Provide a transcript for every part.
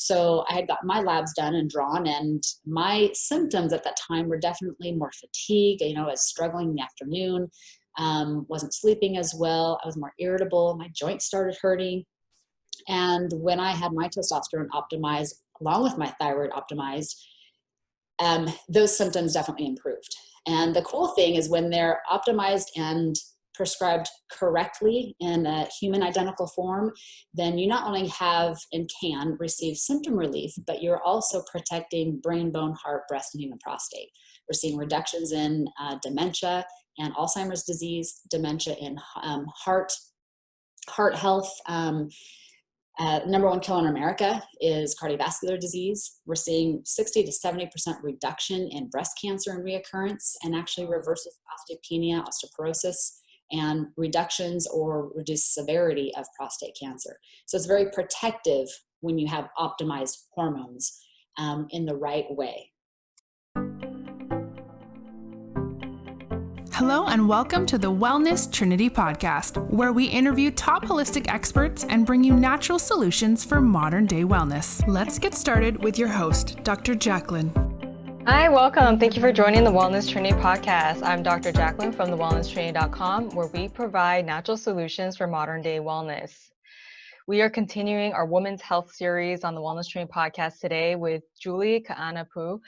So I had gotten my labs done and drawn, and my symptoms at that time were definitely more fatigue. I was struggling in the afternoon, wasn't sleeping as well. I was more irritable. My joints started hurting. And when I had my testosterone optimized, along with my thyroid optimized, those symptoms definitely improved. And the cool thing is when they're optimized and prescribed correctly in a human identical form, then you not only have and can receive symptom relief, but you're also protecting brain, bone, heart, breast, and even prostate. We're seeing reductions in dementia and Alzheimer's disease, dementia in heart health. Number one killer in America is cardiovascular disease. We're seeing 60 to 70% reduction in breast cancer and reoccurrence, and actually reverses osteopenia, osteoporosis, and reductions or reduced severity of prostate cancer. So it's very protective when you have optimized hormones in the right way. Hello and welcome to the Wellness Trinity podcast, where we interview top holistic experts and bring you natural solutions for modern day wellness. Let's get started with your host, Dr. Jacqueline. Hi, welcome. Thank you for joining the Wellness Trinity podcast. I'm Dr. Jacqueline from thewellnesstrinity.com, where we provide natural solutions for modern day wellness. We are continuing our Women's Health series on the Wellness Trinity podcast today with Julie Kaanapu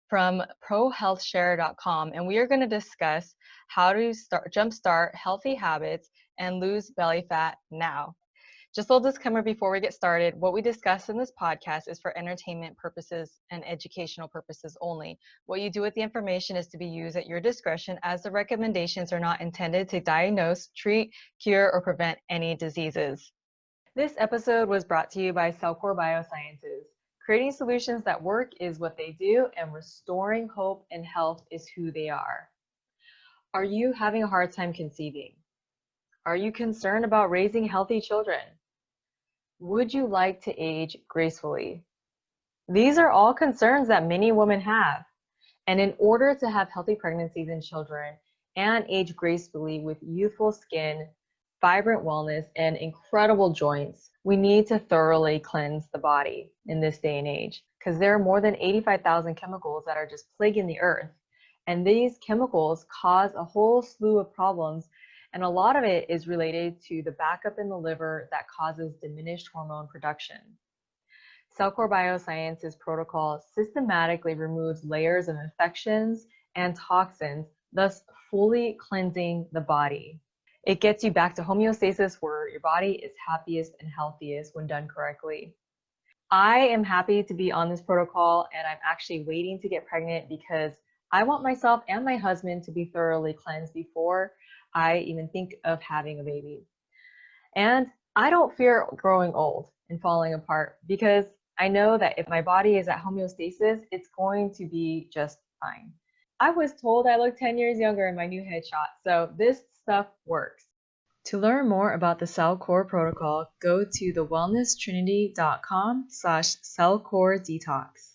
from prohealthshare.com, and we are going to discuss how to jumpstart healthy habits and lose belly fat now. Just a little disclaimer before we get started. What we discuss in this podcast is for entertainment purposes and educational purposes only. What you do with the information is to be used at your discretion, as the recommendations are not intended to diagnose, treat, cure, or prevent any diseases. This episode was brought to you by Cellcore Biosciences. Creating solutions that work is what they do, and restoring hope and health is who they are. Are you having a hard time conceiving? Are you concerned about raising healthy children? Would you like to age gracefully? These are all concerns that many women have. And in order to have healthy pregnancies and children and age gracefully with youthful skin, vibrant wellness, and incredible joints, we need to thoroughly cleanse the body in this day and age, because there are more than 85,000 chemicals that are just plaguing the earth. And these chemicals cause a whole slew of problems, and a lot of it is related to the backup in the liver that causes diminished hormone production. Cellcore Biosciences protocol systematically removes layers of infections and toxins, thus fully cleansing the body. It gets you back to homeostasis, where your body is happiest and healthiest when done correctly. I am happy to be on this protocol, and I'm actually waiting to get pregnant because I want myself and my husband to be thoroughly cleansed before I even think of having a baby. And I don't fear growing old and falling apart, because I know that if my body is at homeostasis, it's going to be just fine. I was told I look 10 years younger in my new headshot, so this stuff works. To learn more about the Cellcore protocol, go to thewellnesstrinity.com/cellcore-detox.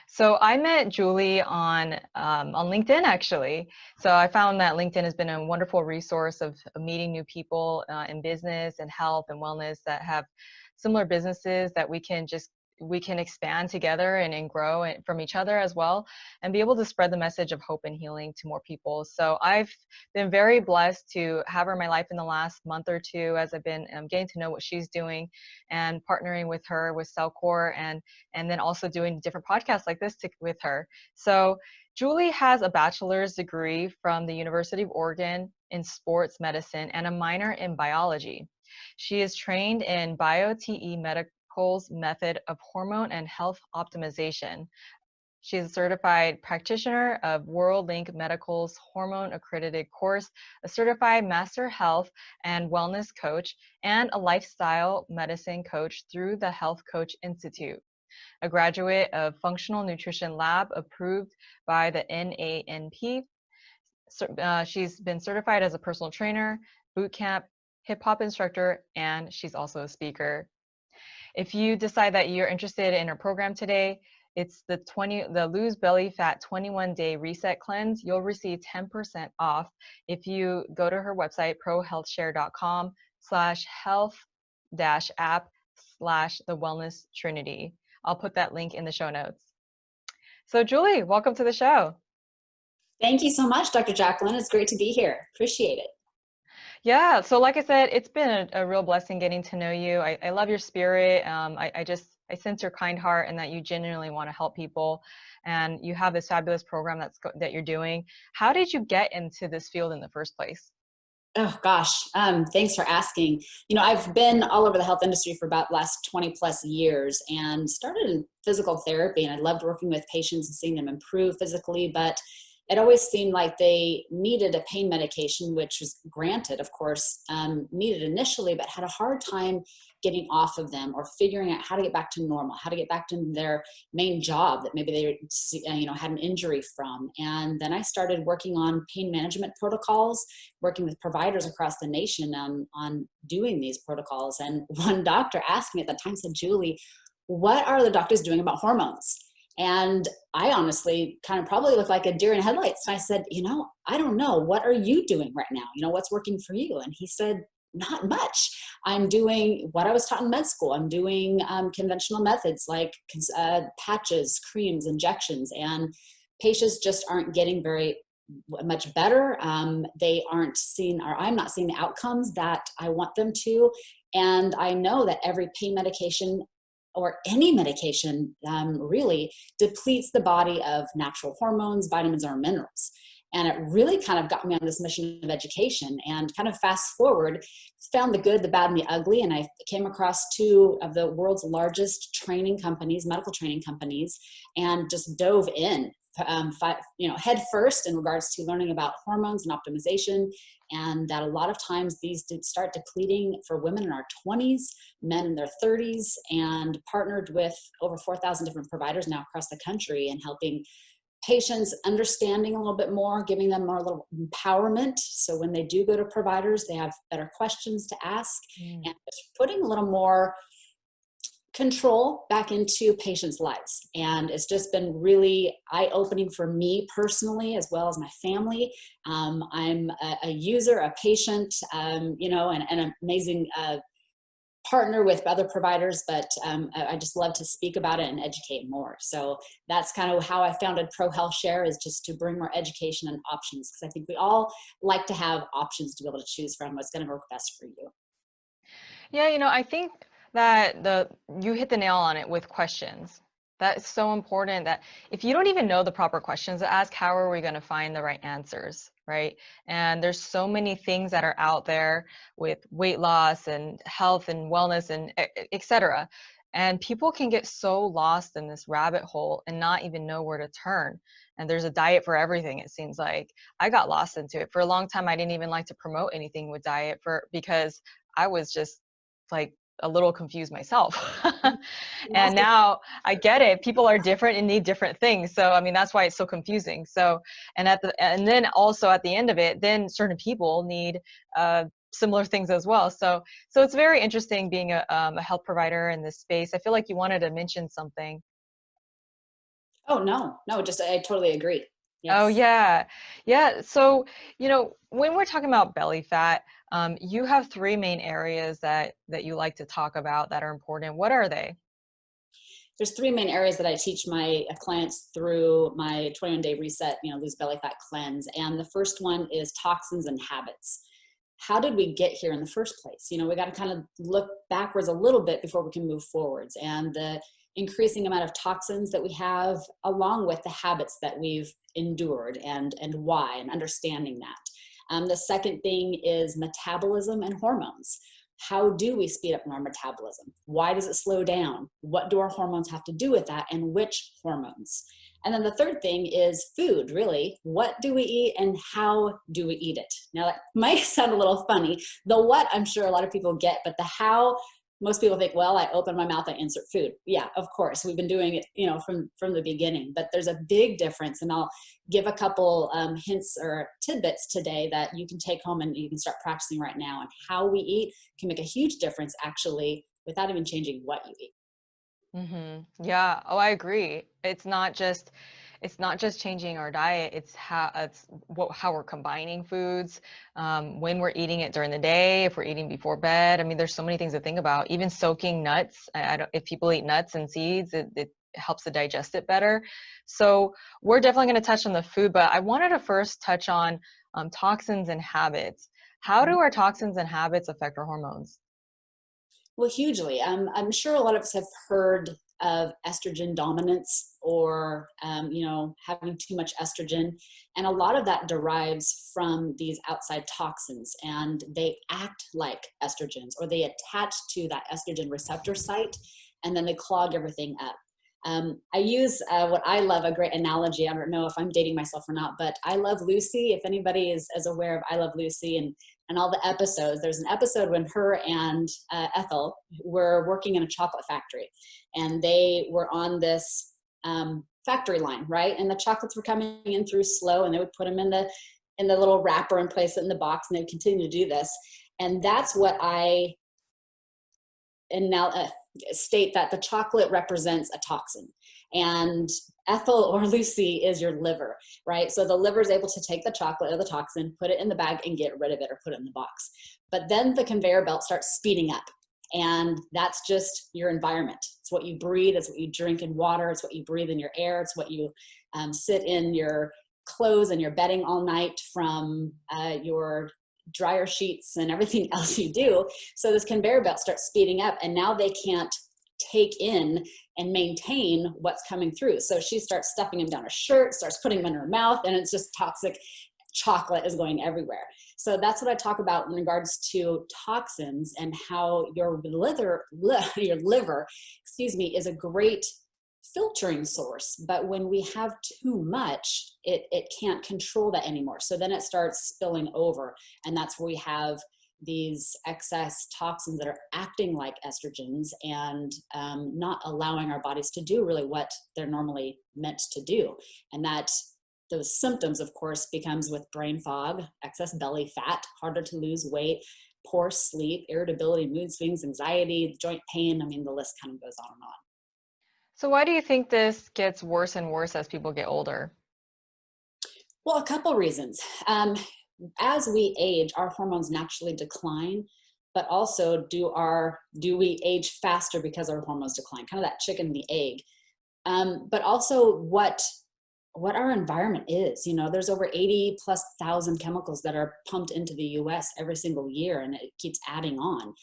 So I met Julie on LinkedIn, actually. So I found that LinkedIn has been a wonderful resource of meeting new people in business and health and wellness that have similar businesses that we can expand together and grow from each other as well, and be able to spread the message of hope and healing to more people. So I've been very blessed to have her in my life in the last month or two, as I've been getting to know what she's doing and partnering with her with Cellcore, and then also doing different podcasts like this with her. So Julie has a bachelor's degree from the University of Oregon in sports medicine and a minor in biology. She is trained in BioTE Medical method of hormone and health optimization. She is a certified practitioner of WorldLink Medical's hormone accredited course, a certified master health and wellness coach, and a lifestyle medicine coach through the Health Coach Institute, a graduate of Functional Nutrition Lab approved by the NANP. She's been certified as a personal trainer, boot camp, hip hop instructor, and she's also a speaker. If you decide that you're interested in her program today, it's the Lose Belly Fat 21-Day Reset Cleanse. You'll receive 10% off if you go to her website, prohealthshare.com/health-app/thewellnesstrinity. I'll put that link in the show notes. So Julie, welcome to the show. Thank you so much, Dr. Jacqueline. It's great to be here. Appreciate it. Yeah, so like I said, it's been a real blessing getting to know you. I love your spirit. I sense your kind heart and that you genuinely want to help people. And you have this fabulous program that you're doing. How did you get into this field in the first place? Oh gosh, thanks for asking. I've been all over the health industry for about the last 20 plus years and started in physical therapy, and I loved working with patients and seeing them improve physically, but it always seemed like they needed a pain medication, which was granted, of course, needed initially, but had a hard time getting off of them or figuring out how to get back to normal, how to get back to their main job that maybe they had an injury from. And then I started working on pain management protocols, working with providers across the nation on doing these protocols. And one doctor asked me at that time, said, Julie, what are the doctors doing about hormones? And I honestly kind of probably looked like a deer in headlights. And I said, I don't know. What are you doing right now? What's working for you? And he said, not much. I'm doing what I was taught in med school. I'm doing conventional methods like patches, creams, injections, and patients just aren't getting very much better. They aren't seeing, or I'm not seeing the outcomes that I want them to. And I know that every pain medication or any medication really depletes the body of natural hormones, vitamins, or minerals. And it really kind of got me on this mission of education, and kind of fast forward, found the good, the bad, and the ugly. And I came across two of the world's largest training companies, medical training companies, and just dove in head first in regards to learning about hormones and optimization. And that a lot of times these did start depleting for women in our 20s, men in their 30s, and partnered with over 4,000 different providers now across the country, and helping patients understanding a little bit more, giving them more little empowerment. So when they do go to providers, they have better questions to ask, and just putting a little more control back into patients' lives. And it's just been really eye-opening for me personally, as well as my family. I'm a user, a patient, and an amazing partner with other providers, but I just love to speak about it and educate more. So that's kind of how I founded Pro Health Share, is just to bring more education and options, because I think we all like to have options to be able to choose from what's going to work best for you. Yeah, I think that you hit the nail on it with questions. That's so important, that if you don't even know the proper questions to ask, how are we going to find the right answers, right? And there's so many things that are out there with weight loss and health and wellness and et cetera. And people can get so lost in this rabbit hole and not even know where to turn. And there's a diet for everything, it seems like. I got lost into it. For a long time, I didn't even like to promote anything with diet because I was just like a little confused myself. And now I get it. People are different and need different things. So, I mean, that's why it's so confusing. So, and then also at the end of it, then certain people need similar things as well. So it's very interesting being a health provider in this space. I feel like you wanted to mention something. Oh, no, just, I totally agree. Yes. Oh, yeah. Yeah. So, when we're talking about belly fat, you have three main areas that you like to talk about that are important. What are they? There's three main areas that I teach my clients through my 21-day reset, lose belly fat cleanse. And the first one is toxins and habits. How did we get here in the first place? We got to kind of look backwards a little bit before we can move forwards. And the increasing amount of toxins that we have, along with the habits that we've endured, and why, and understanding that. The second thing is metabolism and hormones. How do we speed up our metabolism? Why does it slow down? What do our hormones have to do with that, and which hormones? And then the third thing is food, really. What do we eat and how do we eat it? Now, that might sound a little funny. The what, I'm sure a lot of people get, but the how, most people think, well, I open my mouth, I insert food. Yeah, of course. We've been doing it, from the beginning, but there's a big difference. And I'll give a couple hints or tidbits today that you can take home and you can start practicing right now. And how we eat can make a huge difference, actually, without even changing what you eat. Yeah. Oh, I agree. It's not just it's not just changing our diet, it's how we're combining foods, when we're eating it during the day, if we're eating before bed. I mean, there's so many things to think about. Even soaking nuts. I don't, if people eat nuts and seeds, it helps to digest it better. So we're definitely going to touch on the food, but I wanted to first touch on toxins and habits. How do our toxins and habits affect our hormones? Well, hugely. I'm sure a lot of us have heard of estrogen dominance or, having too much estrogen. And a lot of that derives from these outside toxins, and they act like estrogens, or they attach to that estrogen receptor site, and then they clog everything up. I use what I love, a great analogy. I don't know if I'm dating myself or not, but I Love Lucy. If anybody is aware of I Love Lucy and all the episodes, there's an episode when her and Ethel were working in a chocolate factory, and they were on this factory line, right? And the chocolates were coming in through slow, and they would put them in the little wrapper and place it in the box, and they would continue to do this. And that's what I and now state that the chocolate represents a toxin, and Ethel or Lucy is your liver, right? So the liver is able to take the chocolate or the toxin, put it in the bag, and get rid of it, or put it in the box. But then the conveyor belt starts speeding up, and that's just your environment. It's what you breathe, it's what you drink in water, it's what you breathe in your air, it's what you sit in your clothes and your bedding all night from your dryer sheets and everything else you do. So this conveyor belt starts speeding up, and now they can't take in and maintain what's coming through. So she starts stuffing them down her shirt, starts putting them in her mouth, and it's just toxic chocolate is going everywhere. So that's what I talk about in regards to toxins, and how your liver, is a great filtering source. But when we have too much, it can't control that anymore. So then it starts spilling over, and that's where we have these excess toxins that are acting like estrogens, and not allowing our bodies to do really what they're normally meant to do. And that those symptoms, of course, becomes with brain fog, excess belly fat, harder to lose weight, poor sleep, irritability, mood swings, anxiety, joint pain. I mean, the list kind of goes on and on. So why do you think this gets worse and worse as people get older? Well, a couple reasons. As we age, our hormones naturally decline, but also do we age faster because our hormones decline? Kind of that chicken and the egg. But also what our environment is. There's over 80,000+ chemicals that are pumped into the US every single year, and it keeps adding on.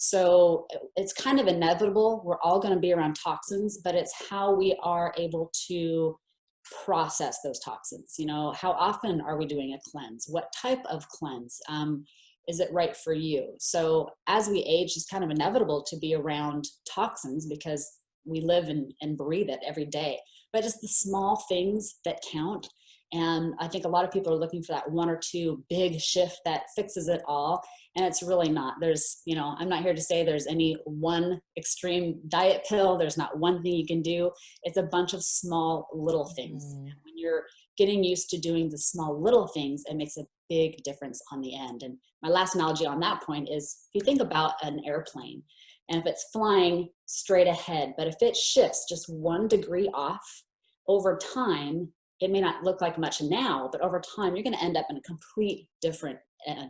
So it's kind of inevitable. We're all going to be around toxins, but it's how we are able to process those toxins. How often are we doing a cleanse? What type of cleanse? Is it right for you? So as we age, it's kind of inevitable to be around toxins because we live and breathe it every day. But just the small things that count. And I think a lot of people are looking for that one or two big shift that fixes it all. And it's really not. I'm not here to say there's any one extreme diet pill. There's not one thing you can do. It's a bunch of small little things. Mm. When you're getting used to doing the small little things, it makes a big difference on the end. And my last analogy on that point is, if you think about an airplane, and if it's flying straight ahead, but if it shifts just 1 degree off over time, it may not look like much now, but over time, you're going to end up in a complete different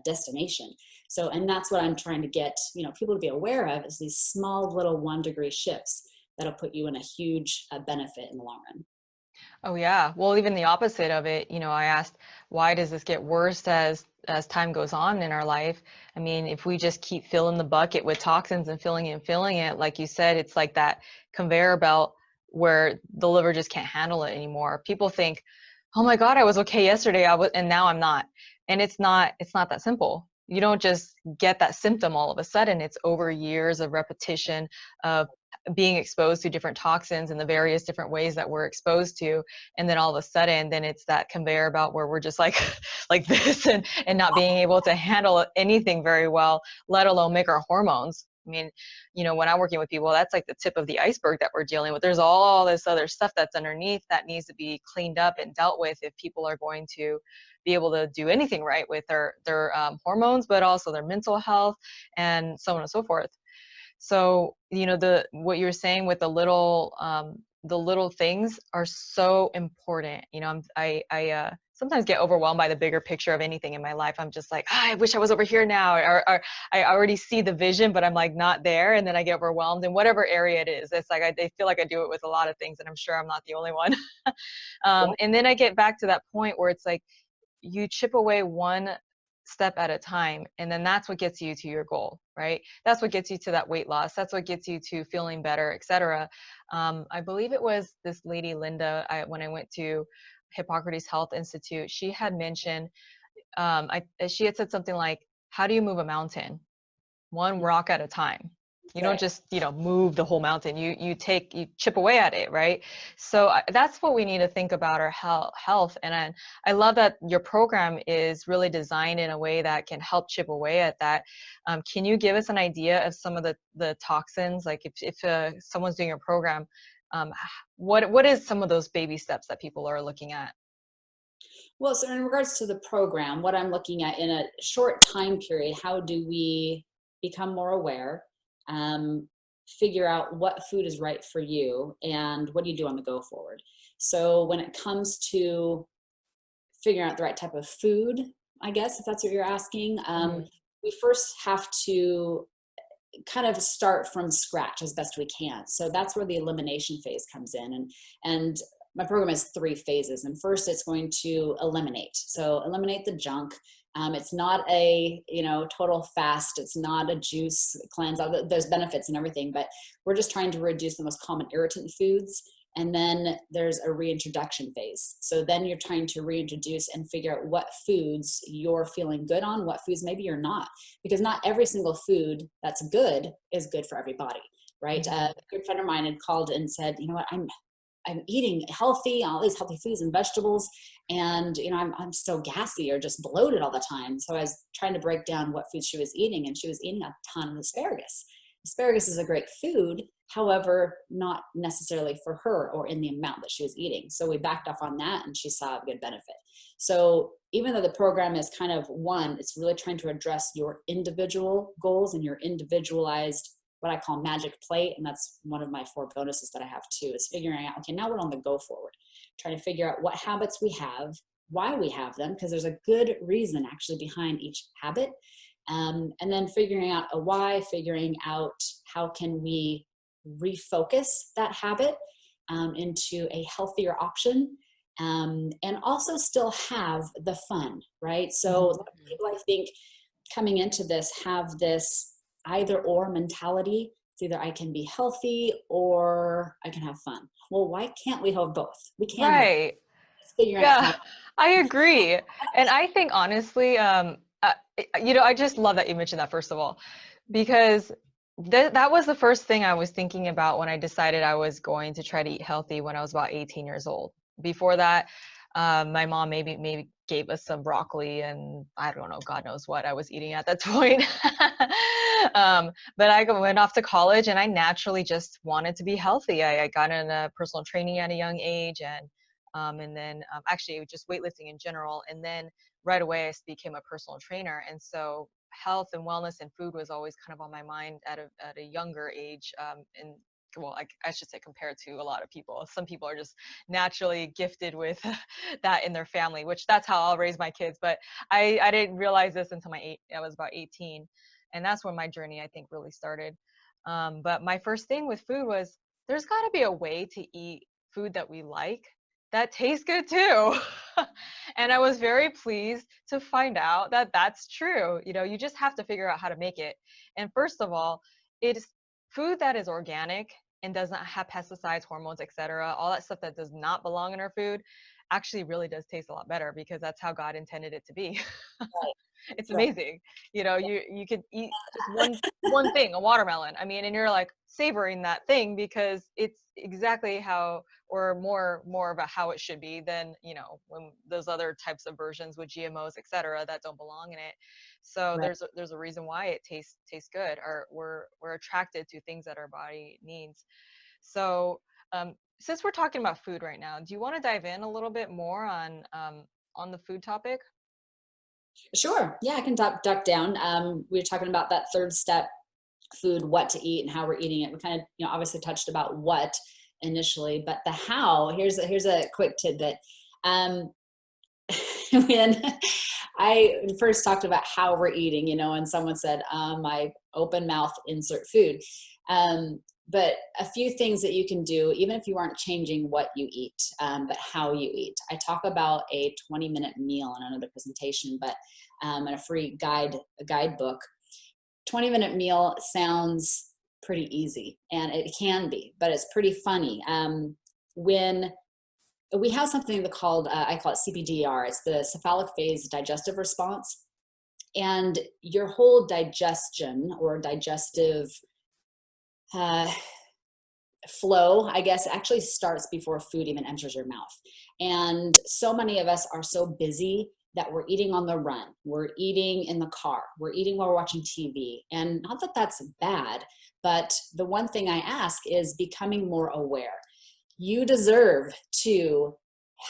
destination. So, and that's what I'm trying to get, people to be aware of, is these small little 1 degree shifts that'll put you in a huge benefit in the long run. Oh yeah. Well, even the opposite of it, I asked, why does this get worse as time goes on in our life? I mean, if we just keep filling the bucket with toxins and filling it, like you said, it's like that conveyor belt where the liver just can't handle it anymore. People think, oh my God, I was okay yesterday, and now I'm not. And it's not that simple. You don't just get that symptom all of a sudden. It's over years of repetition of being exposed to different toxins in the various different ways that we're exposed to. And then all of a sudden, then it's that conveyor belt where we're just like this and not being able to handle anything very well, let alone make our hormones. I mean, when I'm working with people, that's like the tip of the iceberg that we're dealing with. There's all this other stuff that's underneath that needs to be cleaned up and dealt with if people are going to be able to do anything right with their hormones, but also their mental health and so on and so forth. So, what you're saying with the little the little things are so important. You know, I sometimes get overwhelmed by the bigger picture of anything in my life. I'm just like, I wish I was over here now, or I already see the vision, but I'm like not there. And then I get overwhelmed in whatever area it is. It's like, I feel like I do it with a lot of things, and I'm sure I'm not the only one. Yeah. And then I get back to that point where it's like, you chip away one step at a time, and then that's what gets you to your goal, right? That's what gets you to that weight loss. That's what gets you to feeling better, etc. I believe it was this lady Linda, when I went to Hippocrates Health Institute, she had mentioned, she had said something like, how do you move a mountain? One rock at a time. You don't just, move the whole mountain. You chip away at it, right? So that's what we need to think about our health. And I love that your program is really designed in a way that can help chip away at that. Can you give us an idea of some of the toxins? Like if someone's doing your program, what is some of those baby steps that people are looking at? Well, so in regards to the program, what I'm looking at in a short time period, how do we become more aware, figure out what food is right for you, and what do you do on the go forward? So when it comes to figuring out the right type of food, I guess, if that's what you're asking, we first have to kind of start from scratch as best we can. So that's where the elimination phase comes in. And my program has 3 phases. And first it's going to eliminate. So eliminate the junk. It's not a, total fast. It's not a juice cleanse. There's benefits and everything, but we're just trying to reduce the most common irritant foods. And then there's a reintroduction phase. So then you're trying to reintroduce and figure out what foods you're feeling good on, what foods maybe you're not, because not every single food that's good is good for everybody, right? A good friend of mine had called and said, you know what, I'm eating healthy, all these healthy foods and vegetables, and I'm so gassy or just bloated all the time. So I was trying to break down what foods she was eating, and she was eating a ton of asparagus. Asparagus is a great food, however, not necessarily for her or in the amount that she was eating. So we backed off on that, and she saw a good benefit. So even though the program is kind of it's really trying to address your individual goals and your individualized, what I call magic plate. And that's one of my 4 bonuses that I have too, is figuring out, okay, now we're on the go forward, trying to figure out what habits we have, why we have them, because there's a good reason actually behind each habit. And then figuring out a why, figuring out how can we refocus that habit into a healthier option, and also still have the fun, right? So a lot of people, I think, coming into this have this either or mentality. It's either I can be healthy or I can have fun. Well, why can't we have both? We can. Right. Figure out how. I agree. And I think honestly, I just love that you mentioned that, first of all, because that was the first thing I was thinking about when I decided I was going to try to eat healthy when I was about 18 years old. Before that, my mom maybe gave us some broccoli, and I don't know, God knows what I was eating at that point. But I went off to college, and I naturally just wanted to be healthy. I got into personal training at a young age, and then actually just weightlifting in general. And then right away I became a personal trainer. And so health and wellness and food was always kind of on my mind at a younger age. And well, I should say, compared to a lot of people. Some people are just naturally gifted with that in their family, which that's how I'll raise my kids. But I didn't realize this until I was about 18. And that's when my journey, I think, really started. But my first thing with food was, there's got to be a way to eat food that we like that tastes good too. And I was very pleased to find out that that's true. You just have to figure out how to make it. And first of all, it's food that is organic and does not have pesticides, hormones, etc. All that stuff that does not belong in our food actually really does taste a lot better, because that's how God intended it to be. It's amazing. You could eat just one thing, a watermelon. I mean, and you're like savoring that thing because it's exactly how, or more about how it should be than, when those other types of versions with GMOs, etc., that don't belong in it. So there's a reason why it tastes good, or we're attracted to things that our body needs. So since we're talking about food right now, do you want to dive in a little bit more on the food topic? Sure. Yeah, I can duck down. We were talking about that 3rd step, food, what to eat and how we're eating it. We kind of, obviously touched about what. initially, but the how, here's a quick tidbit. When I first talked about how we're eating, and someone said, I open mouth, insert food. But a few things that you can do, even if you aren't changing what you eat, but how you eat. I talk about a 20-minute meal in another presentation, but in a free guidebook. 20-minute meal sounds pretty easy, and it can be, but it's pretty funny. When we have something called, I call it CPDR, it's the cephalic phase digestive response. And your whole digestion or digestive flow, I guess, actually starts before food even enters your mouth. And so many of us are so busy that we're eating on the run, we're eating in the car, we're eating while we're watching TV. And not that that's bad, but the one thing I ask is becoming more aware. You deserve to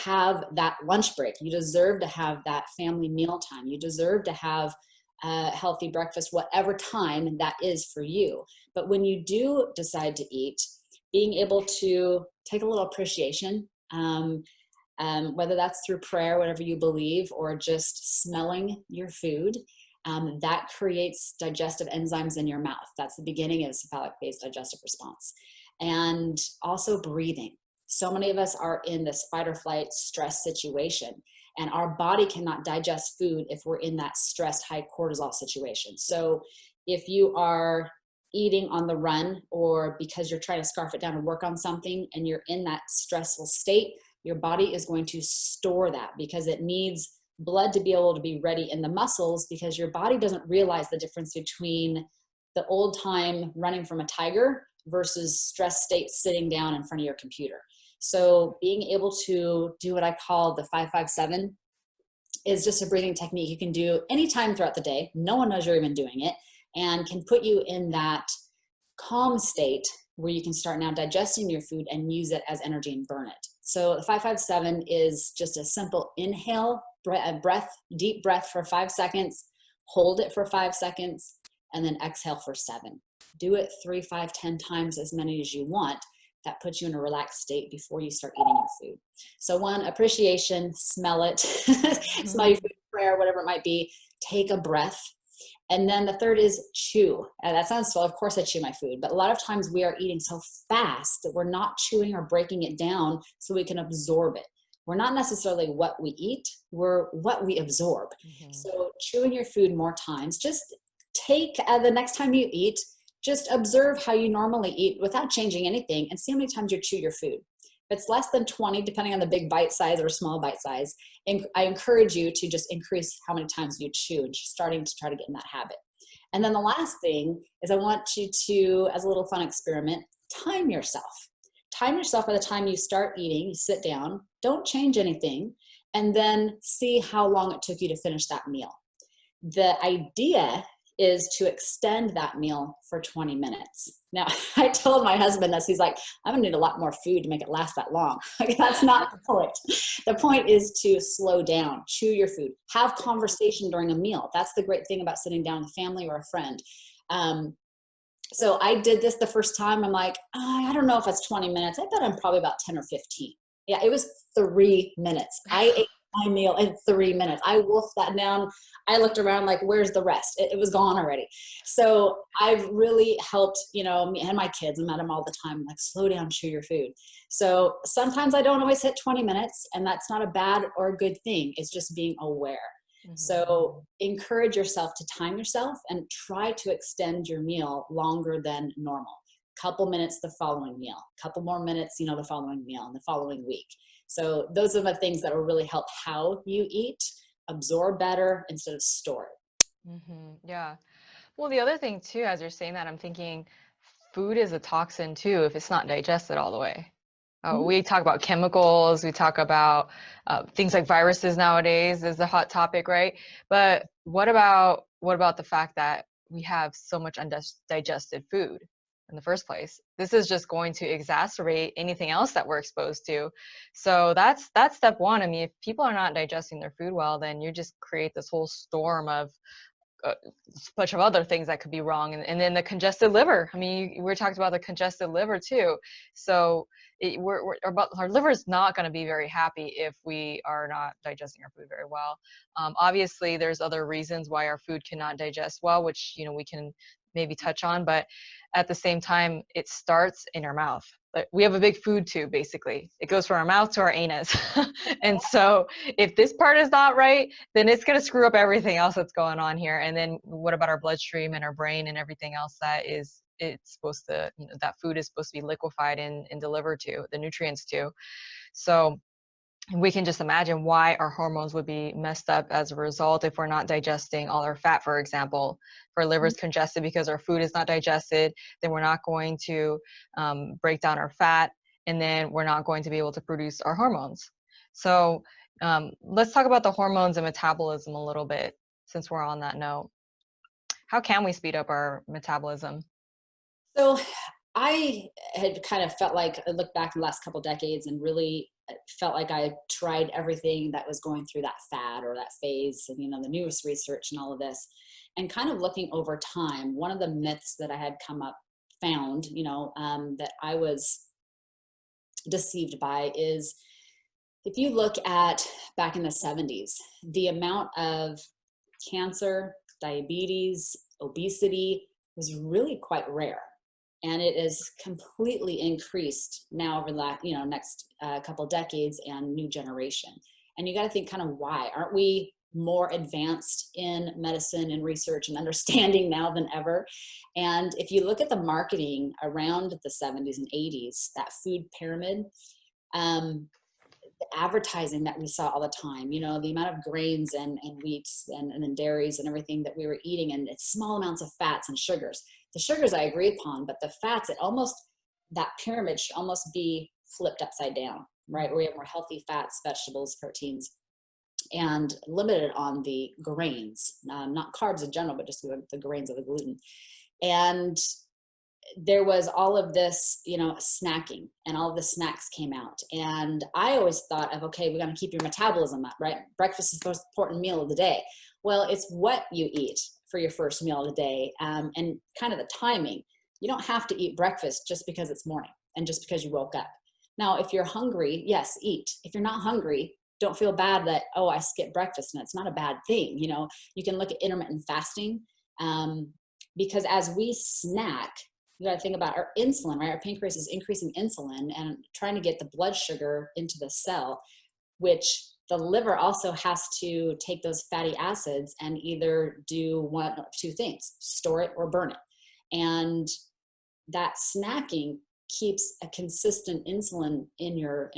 have that lunch break. You deserve to have that family meal time. You deserve to have a healthy breakfast, whatever time that is for you. But when you do decide to eat, being able to take a little appreciation, whether that's through prayer, whatever you believe, or just smelling your food, that creates digestive enzymes in your mouth. That's the beginning of cephalic phase digestive response. And also breathing. So many of us are in this fight or flight stress situation, and our body cannot digest food if we're in that stressed high cortisol situation. So if you are eating on the run, or because you're trying to scarf it down and work on something and you're in that stressful state, your body is going to store that because it needs blood to be able to be ready in the muscles, because your body doesn't realize the difference between the old time running from a tiger versus stress state sitting down in front of your computer. So being able to do what I call the 5-5-7 is just a breathing technique you can do anytime throughout the day. No one knows you're even doing it, and can put you in that calm state where you can start now digesting your food and use it as energy and burn it. So the 5-5-7 is just a simple inhale, deep breath for 5 seconds, hold it for 5 seconds, and then exhale for 7. Do it 3, 5, 10 times, as many as you want. That puts you in a relaxed state before you start eating your food. So one, appreciation, smell it, smell your food, prayer, whatever it might be, take a breath. And then the third is chew. And that sounds slow. Of course I chew my food, but a lot of times we are eating so fast that we're not chewing or breaking it down so we can absorb it. We're not necessarily what we eat, we're what we absorb. So chewing your food more times, just take the next time you eat, just observe how you normally eat without changing anything and see how many times you chew your food. If it's less than 20, depending on the big bite size or small bite size, I encourage you to just increase how many times you chew and just starting to try to get in that habit. And then the last thing is I want you to, as a little fun experiment, time yourself. Time yourself by the time you start eating, you sit down, don't change anything, and then see how long it took you to finish that meal. The idea is to extend that meal for 20 minutes. Now, I told my husband this, he's like, I'm gonna need a lot more food to make it last that long. That's not the point. The point is to slow down, chew your food, have conversation during a meal. That's the great thing about sitting down with family or a friend. So I did this the first time. I'm like, I don't know if it's 20 minutes. I bet I'm probably about 10 or 15. Yeah, it was 3 minutes. I ate my meal in 3 minutes. I wolfed that down. I looked around like, where's the rest? It was gone already. So I've really helped, me and my kids, I'm at them all the time, like, slow down, chew your food. So sometimes I don't always hit 20 minutes, and that's not a bad or a good thing. It's just being aware. So encourage yourself to time yourself and try to extend your meal longer than normal. Couple minutes the following meal, couple more minutes, the following meal and the following week. So those are the things that will really help how you eat, absorb better instead of store it. Yeah. Well, the other thing too, as you're saying that, I'm thinking food is a toxin too if it's not digested all the way. We talk about chemicals, we talk about things like viruses nowadays is the hot topic, right? But what about the fact that we have so much undigested food in the first place? This is just going to exacerbate anything else that we're exposed to. So that's step one. I mean, if people are not digesting their food well, then you just create this whole storm of a bunch of other things that could be wrong. And then the congested liver. I mean, we're talking about the congested liver too. So our liver is not going to be very happy if we are not digesting our food very well. Obviously, there's other reasons why our food cannot digest well, which, we can maybe touch on, but at the same time, it starts in our mouth. We have a big food tube, basically. It goes from our mouth to our anus. And so if this part is not right, then it's going to screw up everything else that's going on here. And then what about our bloodstream and our brain and everything else it's supposed to, that food is supposed to be liquefied and delivered to, the nutrients to. So we can just imagine why our hormones would be messed up as a result if we're not digesting all our fat, for example. If our liver is congested because our food is not digested, then we're not going to break down our fat, and then we're not going to be able to produce our hormones. So let's talk about the hormones and metabolism a little bit, since we're on that note. How can we speed up our metabolism? So I had kind of felt like I looked back in the last couple decades and really felt like I tried everything that was going through that fad or that phase, and the newest research and all of this, and kind of looking over time. One of the myths that I had found that I was deceived by is, if you look at back in the 70s, the amount of cancer, diabetes, obesity was really quite rare. And it is completely increased now over the next couple decades and new generation. And you got to think kind of why. Aren't we more advanced in medicine and research and understanding now than ever? And if you look at the marketing around the 70s and 80s, that food pyramid, the advertising that we saw all the time, the amount of grains and wheats and then dairies and everything that we were eating, and it's small amounts of fats and sugars. The sugars I agree upon, but the fats, that pyramid should almost be flipped upside down, right? Where we have more healthy fats, vegetables, proteins, and limited on the grains, not carbs in general, but just the grains of the gluten. And there was all of this, snacking, and all of the snacks came out. And I always thought of, okay, we're going to keep your metabolism up, right? Breakfast is the most important meal of the day. Well, it's what you eat for your first meal of the day, and kind of the timing. You don't have to eat breakfast just because it's morning and just because you woke up. Now, if you're hungry, yes, eat. If you're not hungry, don't feel bad that, oh, I skipped breakfast, and it's not a bad thing. You can look at intermittent fasting, because as we snack, you got to think about our insulin, right? Our pancreas is increasing insulin and trying to get the blood sugar into the cell, which the liver also has to take those fatty acids and either do one of two things: store it or burn it. And that snacking keeps a consistent insulin in your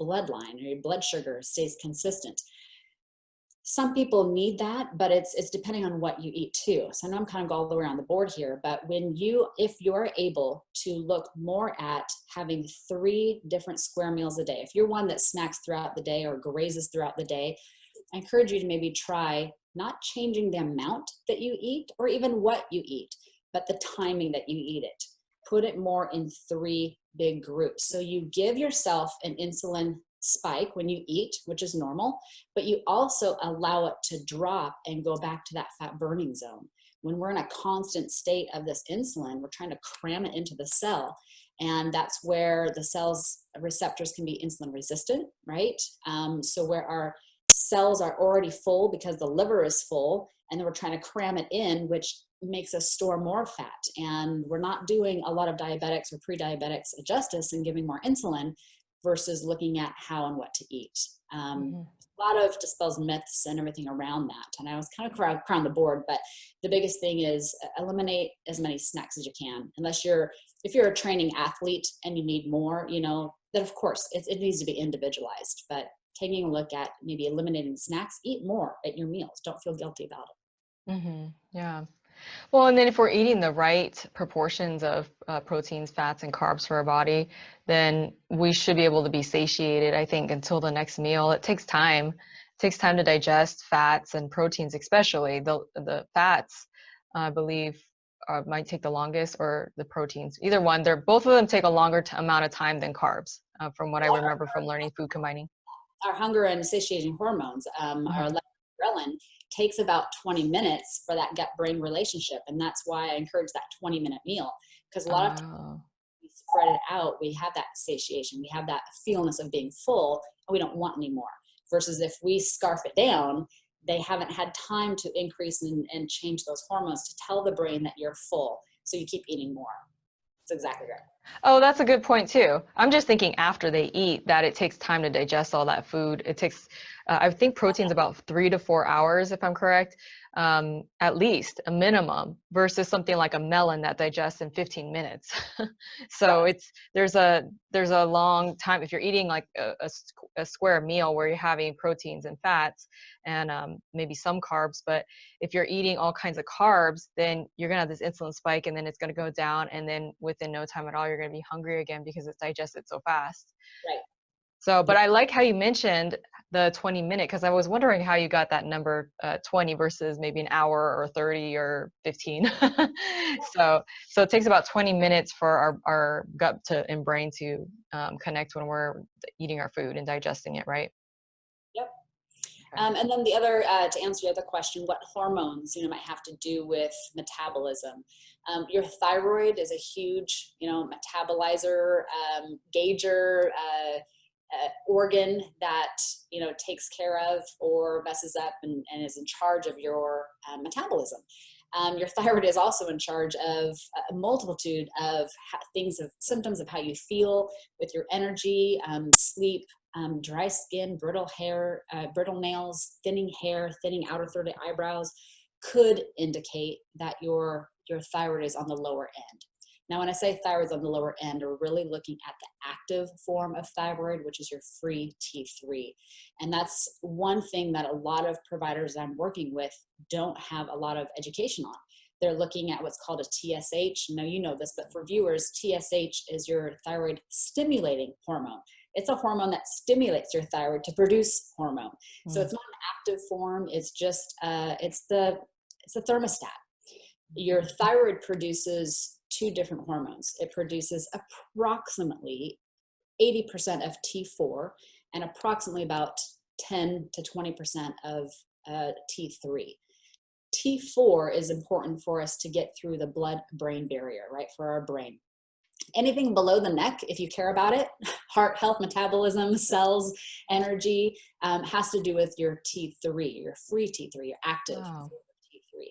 bloodline, or your blood sugar stays consistent. Some people need that, but it's depending on what you eat too. So I know I'm kind of going all the way around the board here, but if you're able to look more at having 3 different square meals a day, if you're one that snacks throughout the day or grazes throughout the day, I encourage you to maybe try not changing the amount that you eat or even what you eat, but the timing that you eat it. Put it more in 3 big groups. So you give yourself an insulin spike when you eat, which is normal, but you also allow it to drop and go back to that fat burning zone. When we're in a constant state of this insulin, we're trying to cram it into the cell. And that's where the cell's receptors can be insulin resistant, right? So where our cells are already full because the liver is full, and then we're trying to cram it in, which makes us store more fat. And we're not doing a lot of diabetics or pre-diabetics justice and giving more insulin versus looking at how and what to eat. A lot of dispels myths and everything around that. And I was kind of around the board, but the biggest thing is eliminate as many snacks as you can. If you're a training athlete and you need more, then of course it needs to be individualized, but taking a look at maybe eliminating snacks, eat more at your meals. Don't feel guilty about it. Yeah. Well, and then if we're eating the right proportions of proteins, fats, and carbs for our body, then we should be able to be satiated, I think, until the next meal. It takes time. It takes time to digest fats and proteins, especially the fats, I believe, might take the longest, or the proteins. Either one. Both of them take a longer amount of time than carbs, from what I remember from learning food combining. Our hunger and satiating hormones, our ghrelin, takes about 20 minutes for that gut-brain relationship. And that's why I encourage that 20-minute meal, because a lot of times we spread it out, we have that satiation, we have that feelness of being full, and we don't want any more. Versus if we scarf it down, they haven't had time to increase and change those hormones to tell the brain that you're full. So you keep eating more. That's exactly right. Oh, that's a good point too. I'm just thinking after they eat that it takes time to digest all that food. It takes, I think protein's about 3 to 4 hours, if I'm correct, at least a minimum, versus something like a melon that digests in 15 minutes. So there's a long time. If you're eating like a square meal where you're having proteins and fats and maybe some carbs, but if you're eating all kinds of carbs, then you're gonna have this insulin spike, and then it's gonna go down, and then within no time at all, you're gonna be hungry again because it's digested so fast. Right. So, but I like how you mentioned the 20-minute, because I was wondering how you got that number 20 versus maybe an hour or 30 or 15. So it takes about 20 minutes for our gut and brain to connect when we're eating our food and digesting it, right? Yep. And then the other, to answer your other question, what hormones, might have to do with metabolism. Your thyroid is a huge, metabolizer, gauger, organ that, takes care of or messes up and is in charge of your metabolism. Your thyroid is also in charge of a multitude of symptoms of how you feel with your energy, sleep, dry skin, brittle hair, brittle nails, thinning hair, thinning outer third of eyebrows could indicate that your thyroid is on the lower end. Now, when I say thyroid's on the lower end, we're really looking at the active form of thyroid, which is your free T3. And that's one thing that a lot of providers I'm working with don't have a lot of education on. They're looking at what's called a TSH. Now, you know this, but for viewers, TSH is your thyroid stimulating hormone. It's a hormone that stimulates your thyroid to produce hormone. So it's not an active form. It's just, it's a thermostat. Your thyroid produces two different hormones. It produces approximately 80% of T4 and approximately about 10 to 20% of T3. T4 is important for us to get through the blood-brain barrier, right, for our brain. Anything below the neck, if you care about it, heart health, metabolism, cells, energy, has to do with your T3, your free T3, your active T3.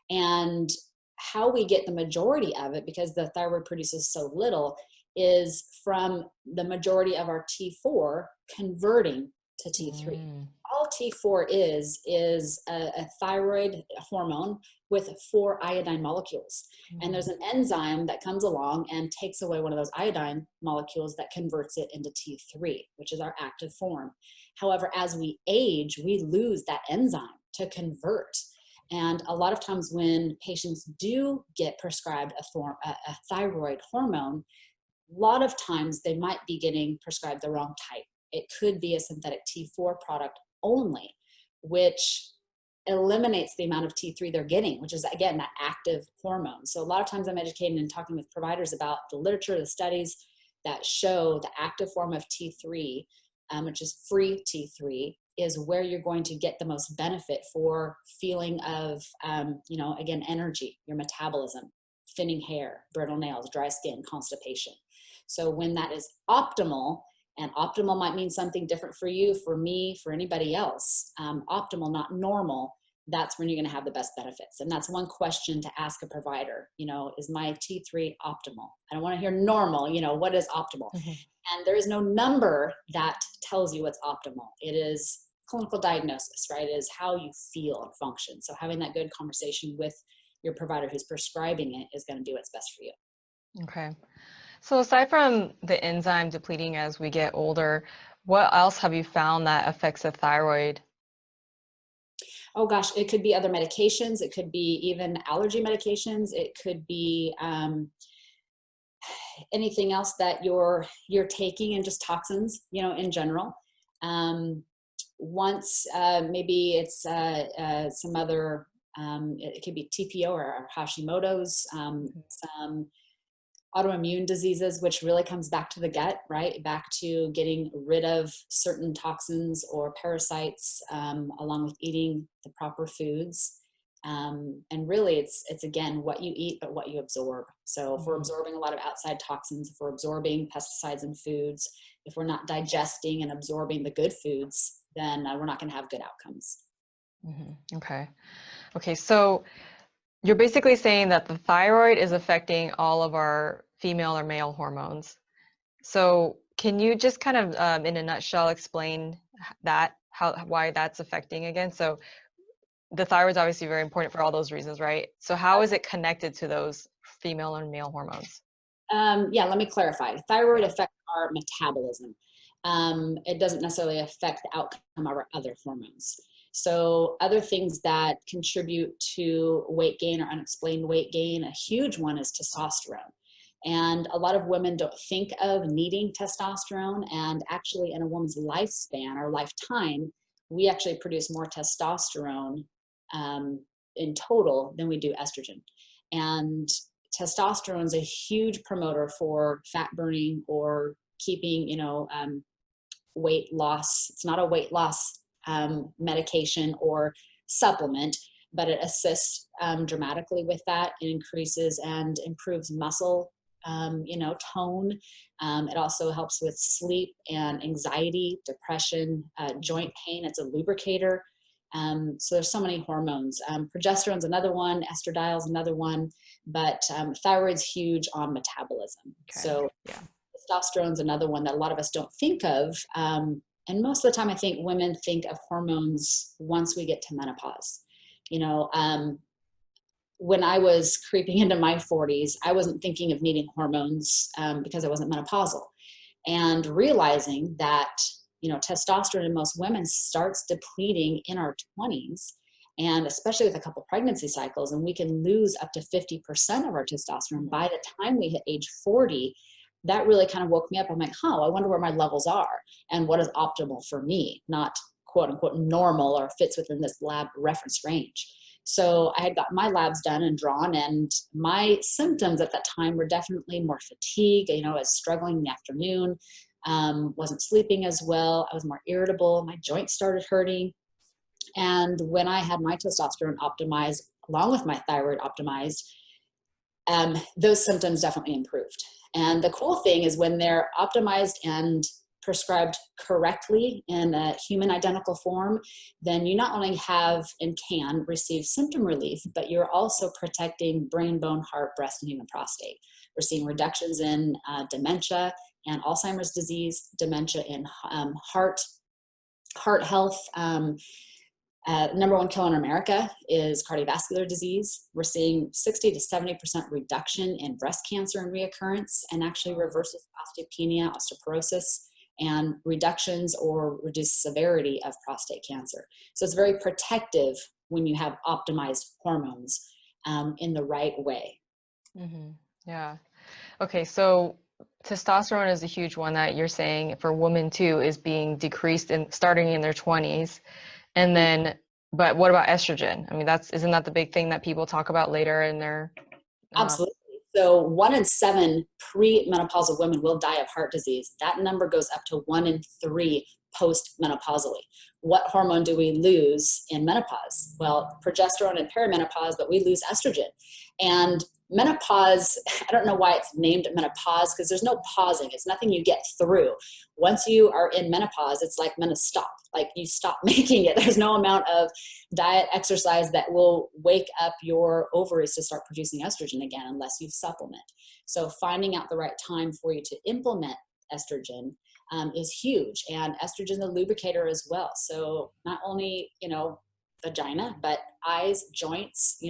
And how we get the majority of it, because the thyroid produces so little, is from the majority of our T4 converting to T3. All T4 is a thyroid hormone with 4 iodine molecules. And there's an enzyme that comes along and takes away one of those iodine molecules that converts it into T3, which is our active form. However, as we age, we lose that enzyme to convert. And a lot of times when patients do get prescribed a thyroid hormone, a lot of times they might be getting prescribed the wrong type. It could be a synthetic T4 product only, which eliminates the amount of T3 they're getting, which is, again, that active hormone. So a lot of times I'm educating and talking with providers about the literature, the studies that show the active form of T3, which is free T3, is where you're going to get the most benefit for feeling of, again, energy, your metabolism, thinning hair, brittle nails, dry skin, constipation. So when that is optimal, and optimal might mean something different for you, for me, for anybody else, optimal, not normal, that's when you're going to have the best benefits. And that's one question to ask a provider, is my T3 optimal? I don't want to hear normal, what is optimal? And there is no number that tells you what's optimal. It is clinical diagnosis, right? It is how you feel and function. So having that good conversation with your provider who's prescribing it is going to do what's best for you. Okay. So aside from the enzyme depleting as we get older, what else have you found that affects the thyroid? Oh gosh, it could be other medications. It could be even allergy medications. It could be anything else that you're taking, and just toxins, in general. Once maybe it's some other, it could be TPO or Hashimoto's, some autoimmune diseases, which really comes back to the gut, right? Back to getting rid of certain toxins or parasites, along with eating the proper foods. And really it's again, what you eat, but what you absorb. So if we're Mm-hmm. absorbing a lot of outside toxins, if we're absorbing pesticides in foods, if we're not digesting and absorbing the good foods, then we're not going to have good outcomes. Mm-hmm. Okay. Okay. So you're basically saying that the thyroid is affecting all of our female or male hormones. So can you just kind of, in a nutshell, explain that, why that's affecting again? So the thyroid is obviously very important for all those reasons, right? So how is it connected to those female and male hormones? Yeah, let me clarify. Thyroid Yeah. affects our metabolism. It doesn't necessarily affect the outcome of our other hormones. So other things that contribute to weight gain or unexplained weight gain, a huge one is testosterone. And a lot of women don't think of needing testosterone. And actually in a woman's lifespan or lifetime, we actually produce more testosterone in total than we do estrogen. And testosterone is a huge promoter for fat burning or keeping, weight loss. It's not a weight loss medication or supplement, but it assists dramatically with that. It increases and improves muscle, tone. It also helps with sleep and anxiety, depression, joint pain. It's a lubricator. So there's so many hormones. Progesterone's another one, estradiol is another one, but thyroid's huge on metabolism. Okay. So Yeah. testosterone's another one that a lot of us don't think of. And most of the time I think women think of hormones once we get to menopause. When I was creeping into my 40s, I wasn't thinking of needing hormones because I wasn't menopausal. And realizing that, testosterone in most women starts depleting in our 20s, and especially with a couple pregnancy cycles, and we can lose up to 50% of our testosterone by the time we hit age 40. That really kind of woke me up. I'm like, I wonder where my levels are and what is optimal for me, not quote unquote normal or fits within this lab reference range. So I had got my labs done and drawn, and my symptoms at that time were definitely more fatigue. I was struggling in the afternoon, wasn't sleeping as well. I was more irritable. My joints started hurting. And when I had my testosterone optimized, along with my thyroid optimized, those symptoms definitely improved. And the cool thing is when they're optimized and prescribed correctly in a human identical form, then you not only have and can receive symptom relief, but you're also protecting brain, bone, heart, breast, and even prostate. We're seeing reductions in dementia and Alzheimer's disease, dementia in heart health. Number one killer in America is cardiovascular disease. We're seeing 60 to 70% reduction in breast cancer and reoccurrence, and actually reverses osteopenia, osteoporosis, and reductions or reduced severity of prostate cancer. So it's very protective when you have optimized hormones in the right way. Mm-hmm. Yeah. Okay. So testosterone is a huge one that you're saying for women too is being decreased in starting in their 20s. And then, but what about estrogen? I mean, isn't that the big thing that people talk about later in their Absolutely. So 1 in 7 premenopausal women will die of heart disease. That number goes up to 1 in 3 postmenopausally. What hormone do we lose in menopause? Well, progesterone in perimenopause, but we lose estrogen. And menopause, I don't know why it's named menopause, because there's no pausing. It's nothing you get through. Once you are in menopause, it's like stop. Like you stop making it. There's no amount of diet, exercise that will wake up your ovaries to start producing estrogen again unless you supplement. So finding out the right time for you to implement estrogen is huge. And estrogen is a lubricator as well. So not only, vagina, but eyes, joints,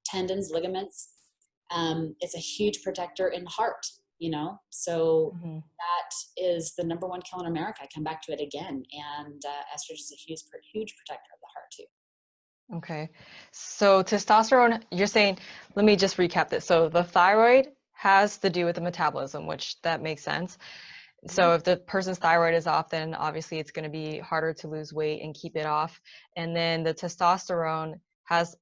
tendons, ligaments. It's a huge protector in heart, so mm-hmm. that is the number one killer in America. I come back to it again. And estrogen is a huge protector of the heart too. Okay. So testosterone, you're saying, let me just recap this. So the thyroid has to do with the metabolism, which that makes sense. So if the person's thyroid is off, then obviously it's going to be harder to lose weight and keep it off. And then the testosterone has,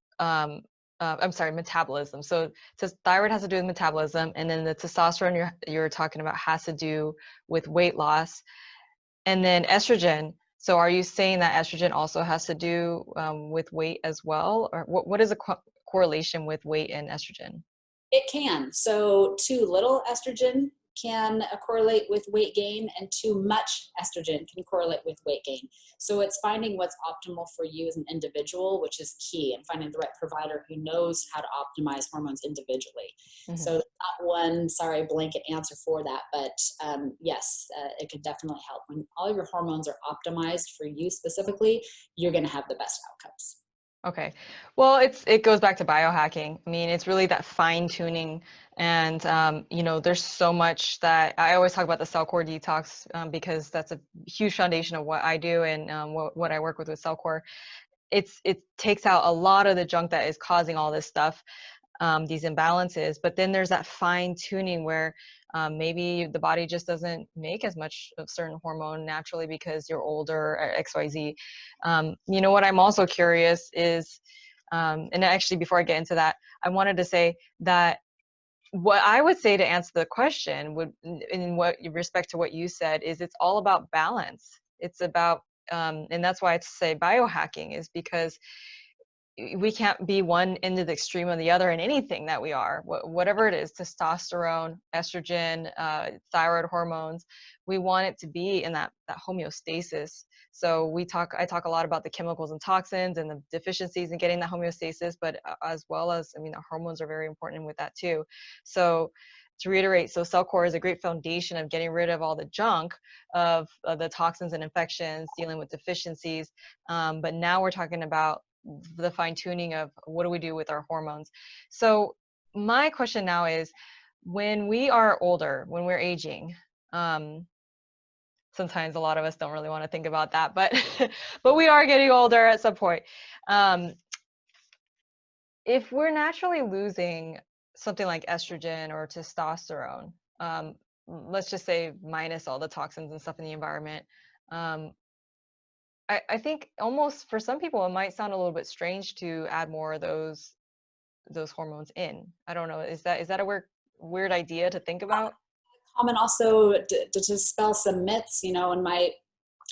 metabolism. So thyroid has to do with metabolism. And then the testosterone you're talking about has to do with weight loss. And then estrogen, So are you saying that estrogen also has to do with weight as well? Or what is a correlation with weight and estrogen? It can. So too little estrogen can correlate with weight gain, and too much estrogen can correlate with weight gain. So it's finding what's optimal for you as an individual, which is key, and finding the right provider who knows how to optimize hormones individually. Mm-hmm. So not one, sorry, blanket answer for that, but yes, it could definitely help. When all your hormones are optimized for you specifically, you're going to have the best outcomes. Okay. Well, it goes back to biohacking. I mean, it's really that fine tuning, and there's so much that I always talk about the cell core detox, because that's a huge foundation of what I do and what I work with CellCore. It takes out a lot of the junk that is causing all this stuff, these imbalances. But then there's that fine tuning where maybe the body just doesn't make as much of certain hormone naturally because you're older, or XYZ. What I'm also curious is, and actually before I get into that, I wanted to say that what I would say to answer the question would, in what respect to what you said, is it's all about balance. It's about, and that's why I say biohacking, is because we can't be one end of the extreme or the other in anything that we are, whatever it is, testosterone, estrogen, thyroid hormones. We want it to be in that homeostasis. So I talk a lot about the chemicals and toxins and the deficiencies in getting that homeostasis, but as well as, I mean, the hormones are very important with that too. So to reiterate, so CellCore is a great foundation of getting rid of all the junk of the toxins and infections, dealing with deficiencies. But now we're talking about the fine tuning of what do we do with our hormones. So my question now is, when we are older, when we're aging, sometimes a lot of us don't really want to think about that, but but we are getting older at some point. If we're naturally losing something like estrogen or testosterone, let's just say minus all the toxins and stuff in the environment, I think almost for some people it might sound a little bit strange to add more of those hormones in. I don't know. Is that a weird idea to think about? Common also to dispel some myths. In my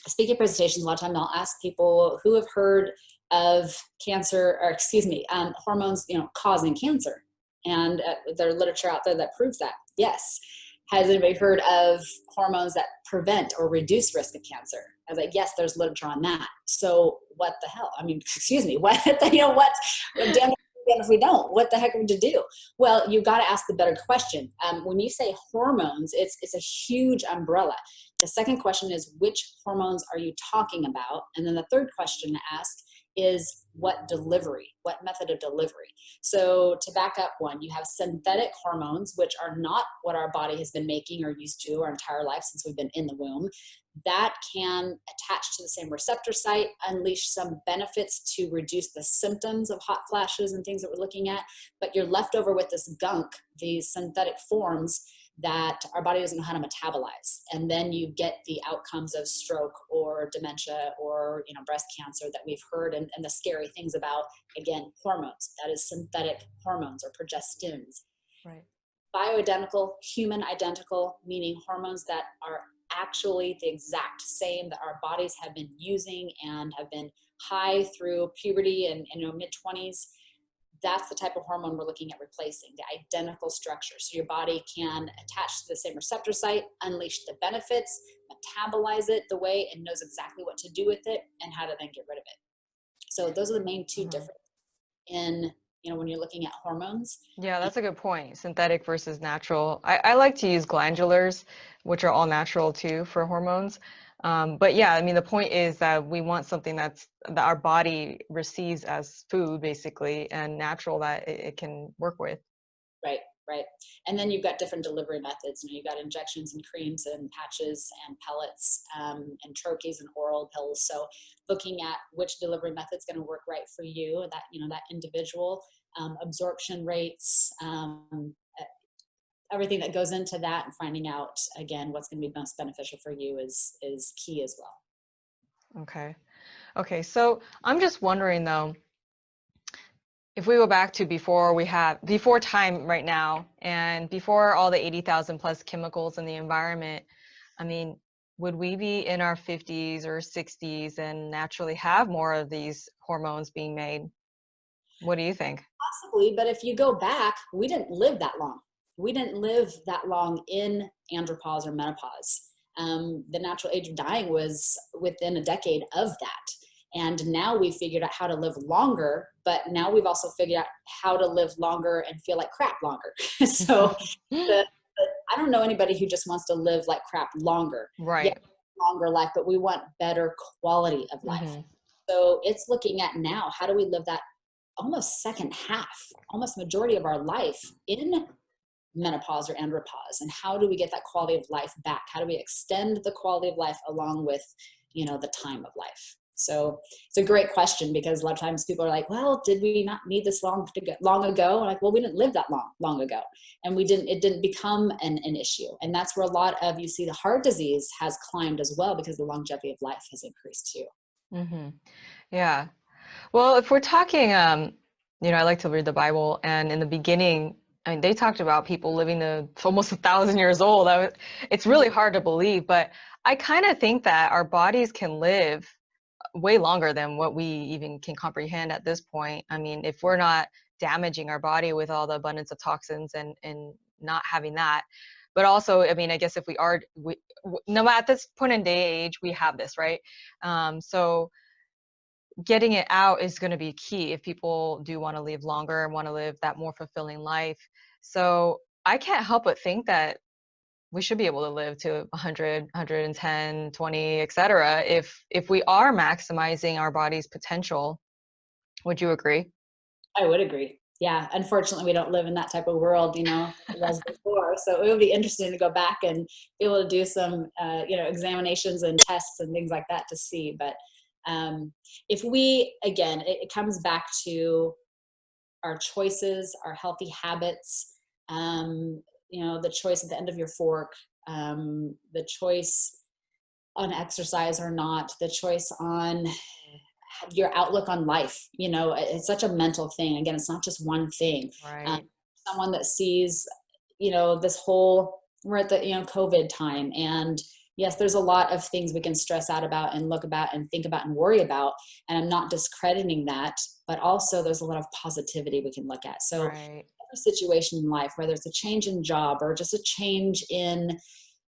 speaking presentations, a lot of time I'll ask people who have heard of cancer, or excuse me, hormones, causing cancer, and there's literature out there that proves that. Yes. Has anybody heard of hormones that prevent or reduce risk of cancer? I was like, yes, there's literature on that. So what the hell? I mean, excuse me, what, damn if we don't, what the heck would you do? Well, you got to ask the better question. When you say hormones, it's a huge umbrella. The second question is, which hormones are you talking about? And then the third question to ask is, what method of delivery? So to back up one, you have synthetic hormones, which are not what our body has been making or used to our entire life since we've been in the womb. That can attach to the same receptor site, unleash some benefits to reduce the symptoms of hot flashes and things that we're looking at, but you're left over with this gunk, these synthetic forms that our body doesn't know how to metabolize. And then you get the outcomes of stroke or dementia or breast cancer that we've heard, and the scary things about, again, hormones. That is synthetic hormones or progestins. Right. Bioidentical, human identical, meaning hormones that are actually the exact same that our bodies have been using and have been high through puberty and mid-20s. That's the type of hormone we're looking at replacing, the identical structure. So your body can attach to the same receptor site, unleash the benefits, metabolize it the way, and knows exactly what to do with it and how to then get rid of it. So those are the main two differences in, when you're looking at hormones. Yeah, that's a good point. Synthetic versus natural. I like to use glandulars, which are all natural too for hormones. But yeah, I mean, the point is that we want something that our body receives as food, basically, and natural that it can work with. Right. And then you've got different delivery methods. You've got injections and creams and patches and pellets, and troches and oral pills. So looking at which delivery method is going to work right for you, that individual, absorption rates, everything that goes into that, and finding out, again, what's going to be most beneficial for you is key as well. Okay. So I'm just wondering though, if we go back to before time right now, and before all the 80,000 plus chemicals in the environment, I mean, would we be in our 50s or 60s and naturally have more of these hormones being made? What do you think? Possibly, but if you go back, we didn't live that long. We didn't live that long in andropause or menopause. The natural age of dying was within a decade of that. And now we've figured out how to live longer, but now we've also figured out how to live longer and feel like crap longer. So I don't know anybody who just wants to live like crap longer. Right. Yeah, longer life, but we want better quality of life. So it's looking at now, how do we live that almost second half, almost majority of our life in menopause or andropause, and how do we get that quality of life back? How do we extend the quality of life along with, the time of life? So it's a great question, because a lot of times people are like, well, did we not need this long ago? And like, well, we didn't live that long ago, and it didn't become an issue. And that's where a lot of, you see, the heart disease has climbed as well, because the longevity of life has increased too. Yeah. Well, if we're talking, I like to read the Bible, and in the beginning, I mean, they talked about people living to almost 1,000 years old. It's really hard to believe, but I kind of think that our bodies can live way longer than what we even can comprehend at this point. I mean, if we're not damaging our body with all the abundance of toxins and not having that. But also, I mean, I guess if no matter at this point in day age, we have this, right? So getting it out is going to be key if people do want to live longer and want to live that more fulfilling life. So I can't help but think that we should be able to live to 100, 110, 20, etc. if we are maximizing our body's potential. Would you agree? I would agree. Yeah. Unfortunately, we don't live in that type of world, as before. So it would be interesting to go back and be able to do some, examinations and tests and things like that to see. But if we, again, it comes back to our choices, our healthy habits, the choice at the end of your fork, the choice on exercise or not, the choice on your outlook on life. It's such a mental thing. Again, it's not just one thing. Right. Someone that sees, we're at the, COVID time, and yes, there's a lot of things we can stress out about and look about and think about and worry about. And I'm not discrediting that, but also there's a lot of positivity we can look at. So every situation in life, whether it's a change in job or just a change in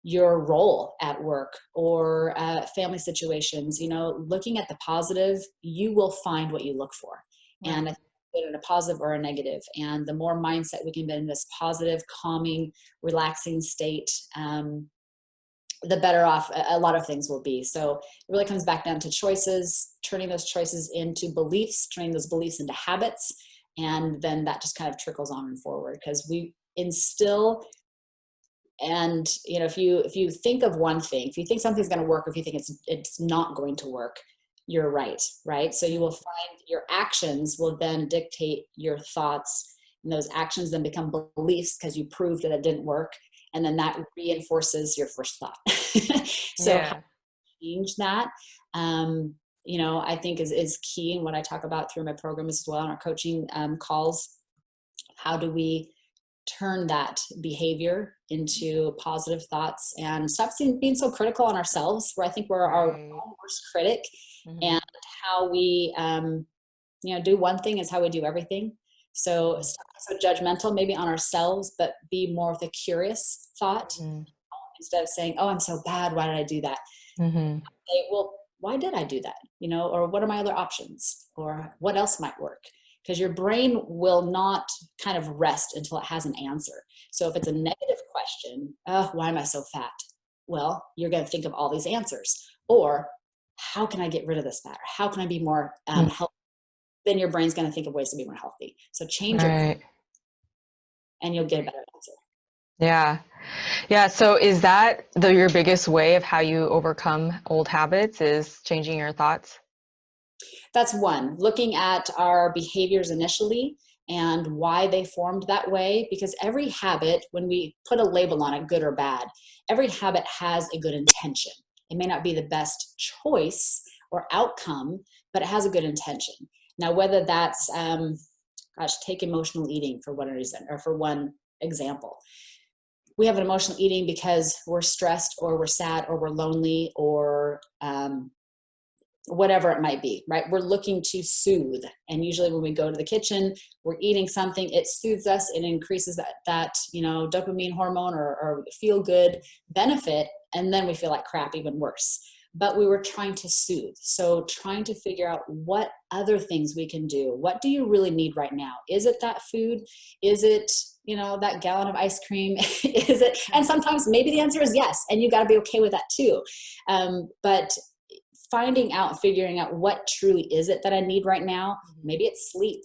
your role at work or family situations, looking at the positive, you will find what you look for. Right. And I think in a positive or a negative. And the more mindset we can be in this positive, calming, relaxing state, the better off a lot of things will be. So it really comes back down to choices, turning those choices into beliefs, turning those beliefs into habits. And then that just kind of trickles on and forward, because we instill. And, if you think of one thing, if you think something's going to work, or if you think it's not going to work, you're right. So you will find your actions will then dictate your thoughts, and those actions then become beliefs because you proved that it didn't work. And then that reinforces your first thought. So how to change that, I think is key. And what I talk about through my program as well in our coaching calls. How do we turn that behavior into positive thoughts and stop being so critical on ourselves, where I think we're our own worst critic. And how we, do one thing is how we do everything. So stop being so judgmental maybe on ourselves, but be more with a curious thought instead of saying, oh, I'm so bad, why did I do that? Say, well, why did I do that? Or what are my other options, or what else might work? Because your brain will not kind of rest until it has an answer. So if it's a negative question, why am I so fat? Well, you're going to think of all these answers. Or how can I get rid of this fat? Or how can I be more healthy? Then your brain's going to think of ways to be more healthy. So change it, and you'll get a better answer. Yeah. So is that your biggest way of how you overcome old habits, is changing your thoughts? That's one, looking at our behaviors initially and why they formed that way. Because every habit, when we put a label on it, good or bad, every habit has a good intention. It may not be the best choice or outcome, but it has a good intention. Now, whether that's, take emotional eating for one reason, or for one example. we have an emotional eating because we're stressed or we're sad or we're lonely or whatever it might be, right? We're looking to soothe. And usually when we go to the kitchen, we're eating something, it soothes us, it increases that dopamine hormone or feel good benefit. And then we feel like crap, even worse. But we were trying to soothe. So trying to figure out what other things we can do. What do you really need right now? Is it that food? Is it, that gallon of ice cream? Is it? And sometimes maybe the answer is yes. And you got to be okay with that too. But finding out, figuring out what truly is it that I need right now. Maybe it's sleep.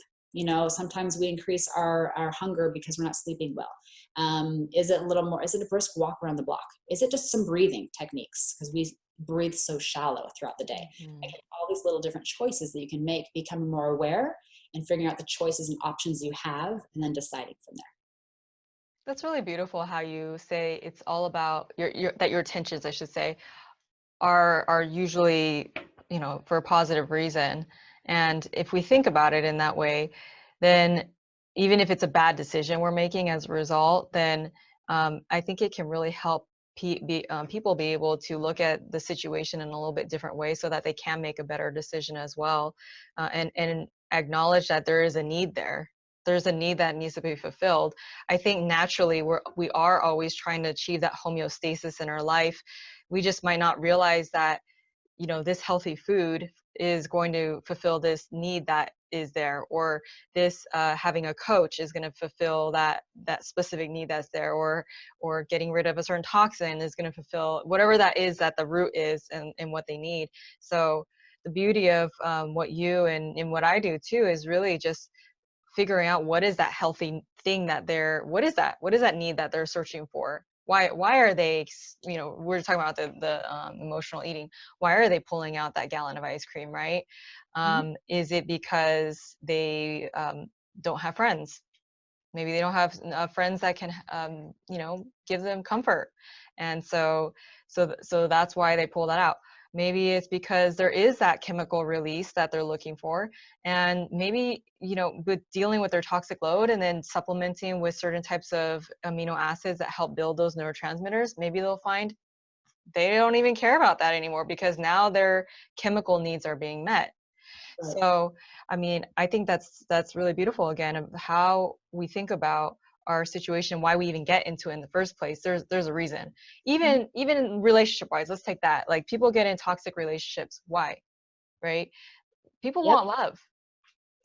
Sometimes we increase our hunger because we're not sleeping well. Is it a little more, is it a brisk walk around the block? Is it just some breathing techniques? Because we breathe so shallow throughout the day. Again, all these little different choices that you can make, becoming more aware and figuring out the choices and options you have, and then deciding from there. That's really beautiful how you say it's all about that your intentions, I should say, are usually, for a positive reason. And if we think about it in that way, then even if it's a bad decision we're making as a result, then I think it can really help people be able to look at the situation in a little bit different way so that they can make a better decision as well, and acknowledge that there is a need there. There's a need that needs to be fulfilled. I think naturally we are always trying to achieve that homeostasis in our life. We just might not realize that, this healthy food is going to fulfill this need that is there, or this having a coach is going to fulfill that specific need that's there, or getting rid of a certain toxin is going to fulfill whatever that is that the root is and what they need. So the beauty of what you and what I do too is really just figuring out what is that healthy thing that what is that need that they're searching for. Why are they, we're talking about the emotional eating. Why are they pulling out that gallon of ice cream, right? Is it because they don't have friends? Maybe they don't have friends that can, give them comfort. And so that's why they pull that out. Maybe it's because there is that chemical release that they're looking for. And maybe, with dealing with their toxic load and then supplementing with certain types of amino acids that help build those neurotransmitters, maybe they'll find they don't even care about that anymore because now their chemical needs are being met. Right. So, I think that's really beautiful, again, of how we think about our situation, why we even get into it in the first place. There's a reason. Even relationship wise, let's take that. Like, people get in toxic relationships. Why? Right? People want love.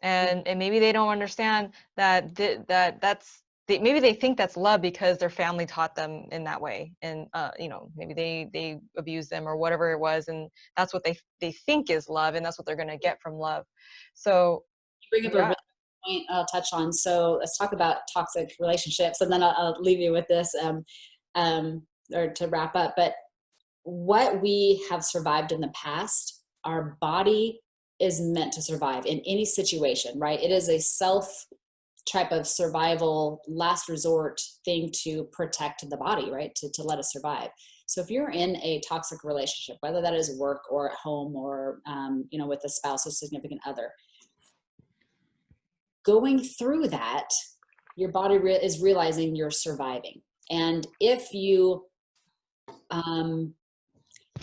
And maybe they don't understand that maybe they think that's love because their family taught them in that way. And, maybe they abused them or whatever it was. And that's what they think is love. And that's what they're going to get from love. So you bring up a really point I'll touch on. So let's talk about toxic relationships, and then I'll leave you with this or to wrap up. But what we have survived in the past, our body is meant to survive in any situation, right? It is a self type of survival, last resort thing to protect the body, right? To let us survive. So if you're in a toxic relationship, whether that is work or at home or, with a spouse or significant other, going through that, your body is realizing you're surviving. And if you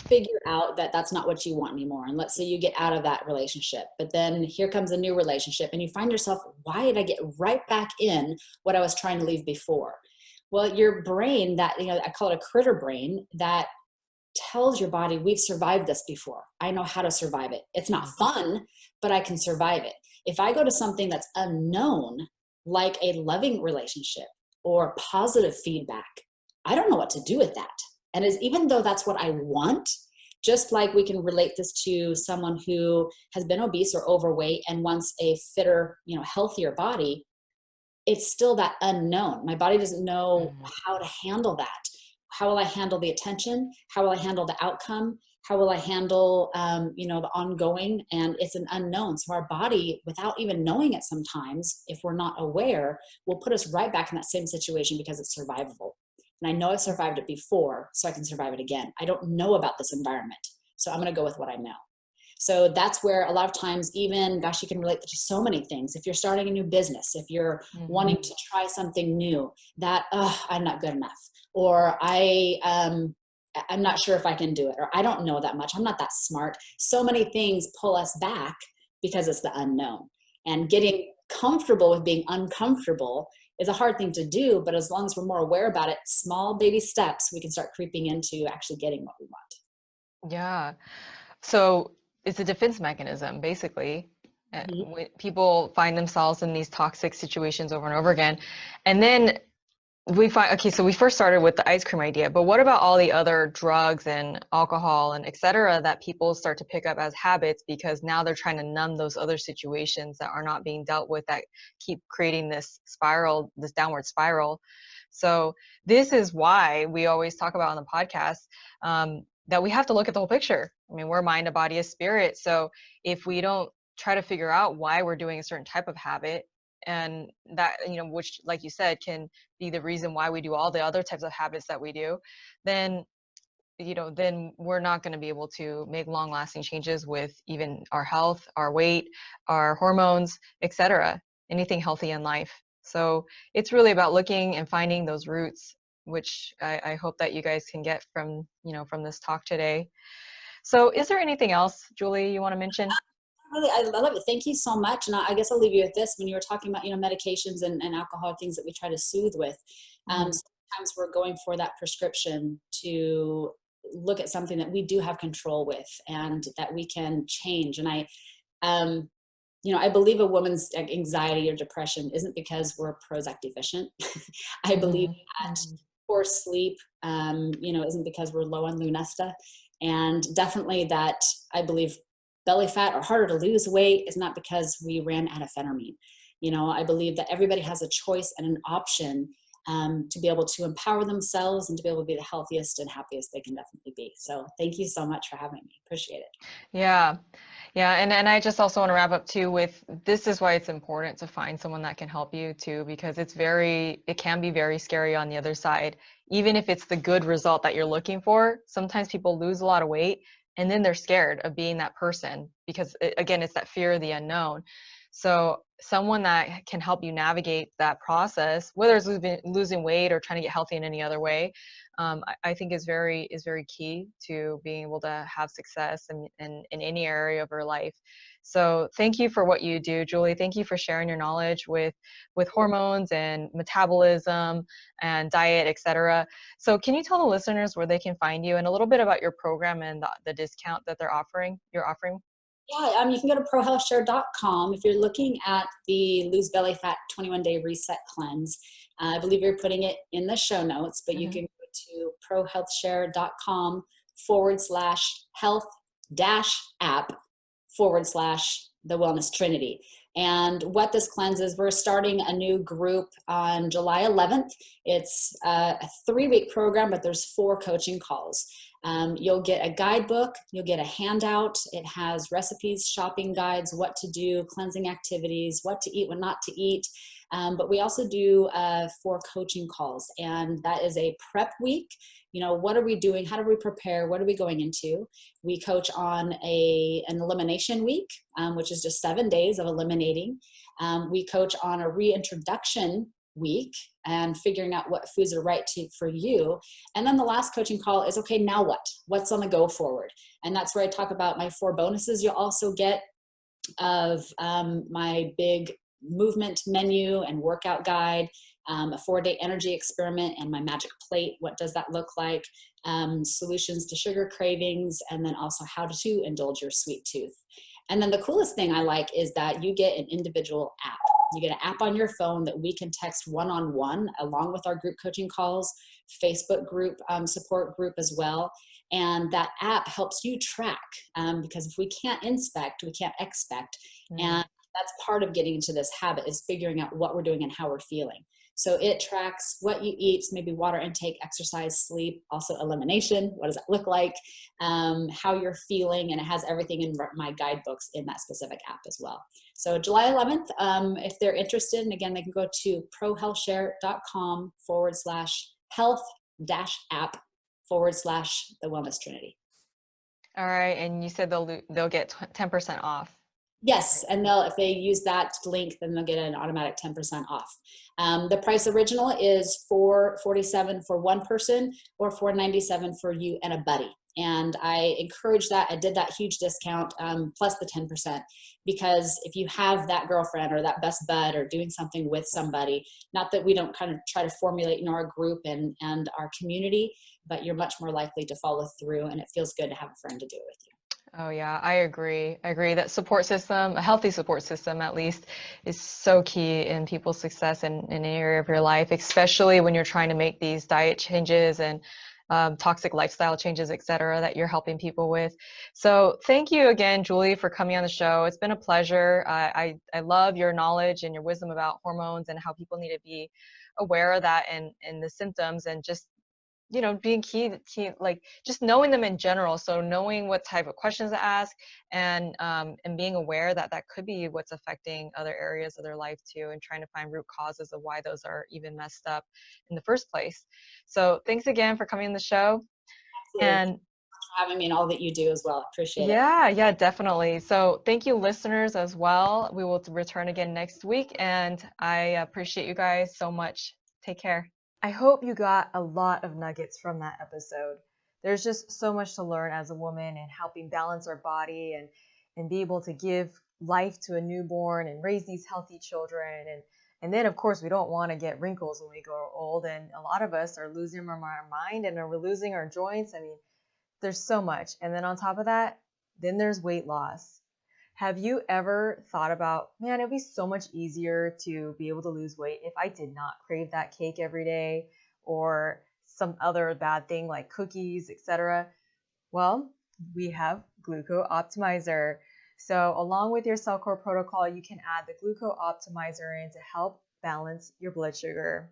figure out that that's not what you want anymore, and let's say you get out of that relationship, but then here comes a new relationship and you find yourself, why did I get right back in what I was trying to leave before? Well, your brain, that, I call it a critter brain, that tells your body, we've survived this before. I know how to survive it. It's not fun, but I can survive it. If I go to something that's unknown, like a loving relationship or positive feedback, I don't know what to do with that. And even though that's what I want, just like we can relate this to someone who has been obese or overweight and wants a fitter, healthier body, it's still that unknown. My body doesn't know how to handle that. How will I handle the attention? How will I handle the outcome? How will I handle, the ongoing? And it's an unknown. So our body, without even knowing it sometimes, if we're not aware, will put us right back in that same situation because it's survivable. And I know I've survived it before, so I can survive it again. I don't know about this environment, so I'm going to go with what I know. So that's where a lot of times, even, gosh, you can relate to so many things. If you're starting a new business, if you're wanting to try something new, that, I'm not good enough, or I'm not sure if I can do it, or I don't know that much, I'm not that smart. So many things pull us back because it's the unknown. And getting comfortable with being uncomfortable is a hard thing to do, but as long as we're more aware about it, small baby steps, we can start creeping into actually getting what we want. Yeah. So it's a defense mechanism, basically. When people find themselves in these toxic situations over and over again. And then we find, okay, so we first started with the ice cream idea, but what about all the other drugs and alcohol and et cetera that people start to pick up as habits because now they're trying to numb those other situations that are not being dealt with, that keep creating this spiral, this downward spiral. So this is why we always talk about on the podcast that we have to look at the whole picture. I mean, we're mind, a body, a spirit. So if we don't try to figure out why we're doing a certain type of habit, and that, which, like you said, can be the reason why we do all the other types of habits that we do, then then we're not going to be able to make long lasting changes with even our health, our weight, our hormones, etc., anything healthy in life. So it's really about looking and finding those roots, which I hope that you guys can get from from this talk today. So is there anything else, Julie, you want to mention? Really, I love it. Thank you so much. And I guess I'll leave you with this. When you were talking about, medications and alcohol, things that we try to soothe with, sometimes we're going for that prescription to look at something that we do have control with and that we can change. And I believe a woman's anxiety or depression isn't because we're Prozac deficient. I believe that poor sleep, isn't because we're low on Lunesta. And definitely that I believe belly fat or harder to lose weight is not because we ran out of amphetamine. I believe that everybody has a choice and an option to be able to empower themselves and to be able to be the healthiest and happiest they can definitely be. So thank you so much for having me. Appreciate it. Yeah. Yeah. And I just also want to wrap up too with, this is why it's important to find someone that can help you too, because it can be very scary on the other side. Even if it's the good result that you're looking for, sometimes people lose a lot of weight and then they're scared of being that person because, again, it's that fear of the unknown. So someone that can help you navigate that process, whether it's losing weight or trying to get healthy in any other way, I think is very key to being able to have success in any area of your life. So thank you for what you do, Julie. Thank you for sharing your knowledge with hormones and metabolism and diet, etc. So can you tell the listeners where they can find you and a little bit about your program and the discount that you're offering? Yeah, you can go to prohealthshare.com if you're looking at the Lose Belly Fat 21-Day Reset Cleanse. I believe you're putting it in the show notes, but you can go to prohealthshare.com/health-app/the Wellness Trinity. And what this cleanse is, we're starting a new group on July 11th. It's a 3-week program, but there's 4 coaching calls. You'll get a guidebook, you'll get a handout. It has recipes, shopping guides, what to do, cleansing activities, what to eat, what not to eat. But we also do 4 coaching calls, and that is a prep week. What are we doing? How do we prepare? What are we going into? We coach on an elimination week, which is just 7 days of eliminating. We coach on a reintroduction week and figuring out what foods are right for you. And then the last coaching call is, okay, now what? What's on the go forward? And that's where I talk about my 4 bonuses you'll also get of my big movement menu and workout guide, a 4-day energy experiment, and my magic plate. What does that look like? Solutions to sugar cravings, and then also how to indulge your sweet tooth. And then the coolest thing I like is that you get an individual app. You get an app on your phone that we can text one-on-one along with our group coaching calls, Facebook group support group as well. And that app helps you track because if we can't inspect, we can't expect. And that's part of getting into this habit, is figuring out what we're doing and how we're feeling. So it tracks what you eat, maybe water intake, exercise, sleep, also elimination. What does that look like? How you're feeling, and it has everything in my guidebooks in that specific app as well. So July 11th, if they're interested, and again, they can go to prohealthshare.com/health-app/the Wellness Trinity. All right. And you said they'll get 10% off. Yes, and if they use that link, then they'll get an automatic 10% off. The price original is $447 for one person or $497 for you and a buddy. And I encourage that. I did that huge discount plus the 10%, because if you have that girlfriend or that best bud or doing something with somebody, not that we don't kind of try to formulate in our group and our community, but you're much more likely to follow through, and it feels good to have a friend to do it with you. Oh yeah, I agree. That support system, a healthy support system at least, is so key in people's success in an area of your life, especially when you're trying to make these diet changes and toxic lifestyle changes, et cetera, that you're helping people with. So thank you again, Julie, for coming on the show. It's been a pleasure. I love your knowledge and your wisdom about hormones and how people need to be aware of that and the symptoms, and just being key, like just knowing them in general. So knowing what type of questions to ask, and being aware that could be what's affecting other areas of their life too, and trying to find root causes of why those are even messed up in the first place. So thanks again for coming on the show. Absolutely. And thanks for having me and all that you do as well. Appreciate it. Yeah, definitely. So thank you, listeners, as well. We will return again next week, and I appreciate you guys so much. Take care. I hope you got a lot of nuggets from that episode. There's just so much to learn as a woman, and helping balance our body and be able to give life to a newborn and raise these healthy children. And then, of course, we don't want to get wrinkles when we grow old. And a lot of us are losing our mind, and we're losing our joints. I mean, there's so much. And then on top of that, then there's weight loss. Have you ever thought about, man, it'd be so much easier to be able to lose weight if I did not crave that cake every day, or some other bad thing like cookies, etc.? Well, we have Gluco Optimizer. So along with your CellCore protocol, you can add the Gluco Optimizer in to help balance your blood sugar,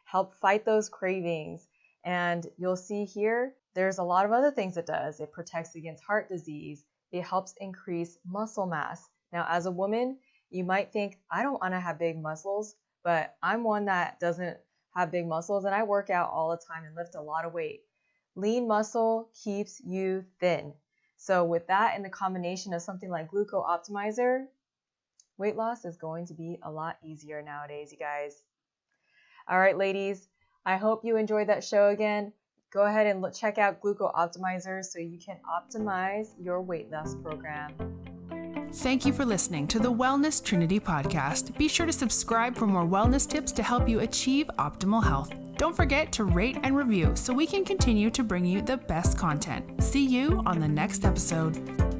help fight those cravings. And you'll see here, there's a lot of other things it does. It protects against heart disease. It helps increase muscle mass. Now, as a woman, you might think, I don't want to have big muscles, but I'm one that doesn't have big muscles, and I work out all the time and lift a lot of weight. Lean muscle keeps you thin. So with that and the combination of something like Gluco Optimizer, weight loss is going to be a lot easier nowadays, you guys. All right, ladies, I hope you enjoyed that show again. Go ahead and check out Gluco Optimizer so you can optimize your weight loss program. Thank you for listening to the Wellness Trinity podcast. Be sure to subscribe for more wellness tips to help you achieve optimal health. Don't forget to rate and review so we can continue to bring you the best content. See you on the next episode.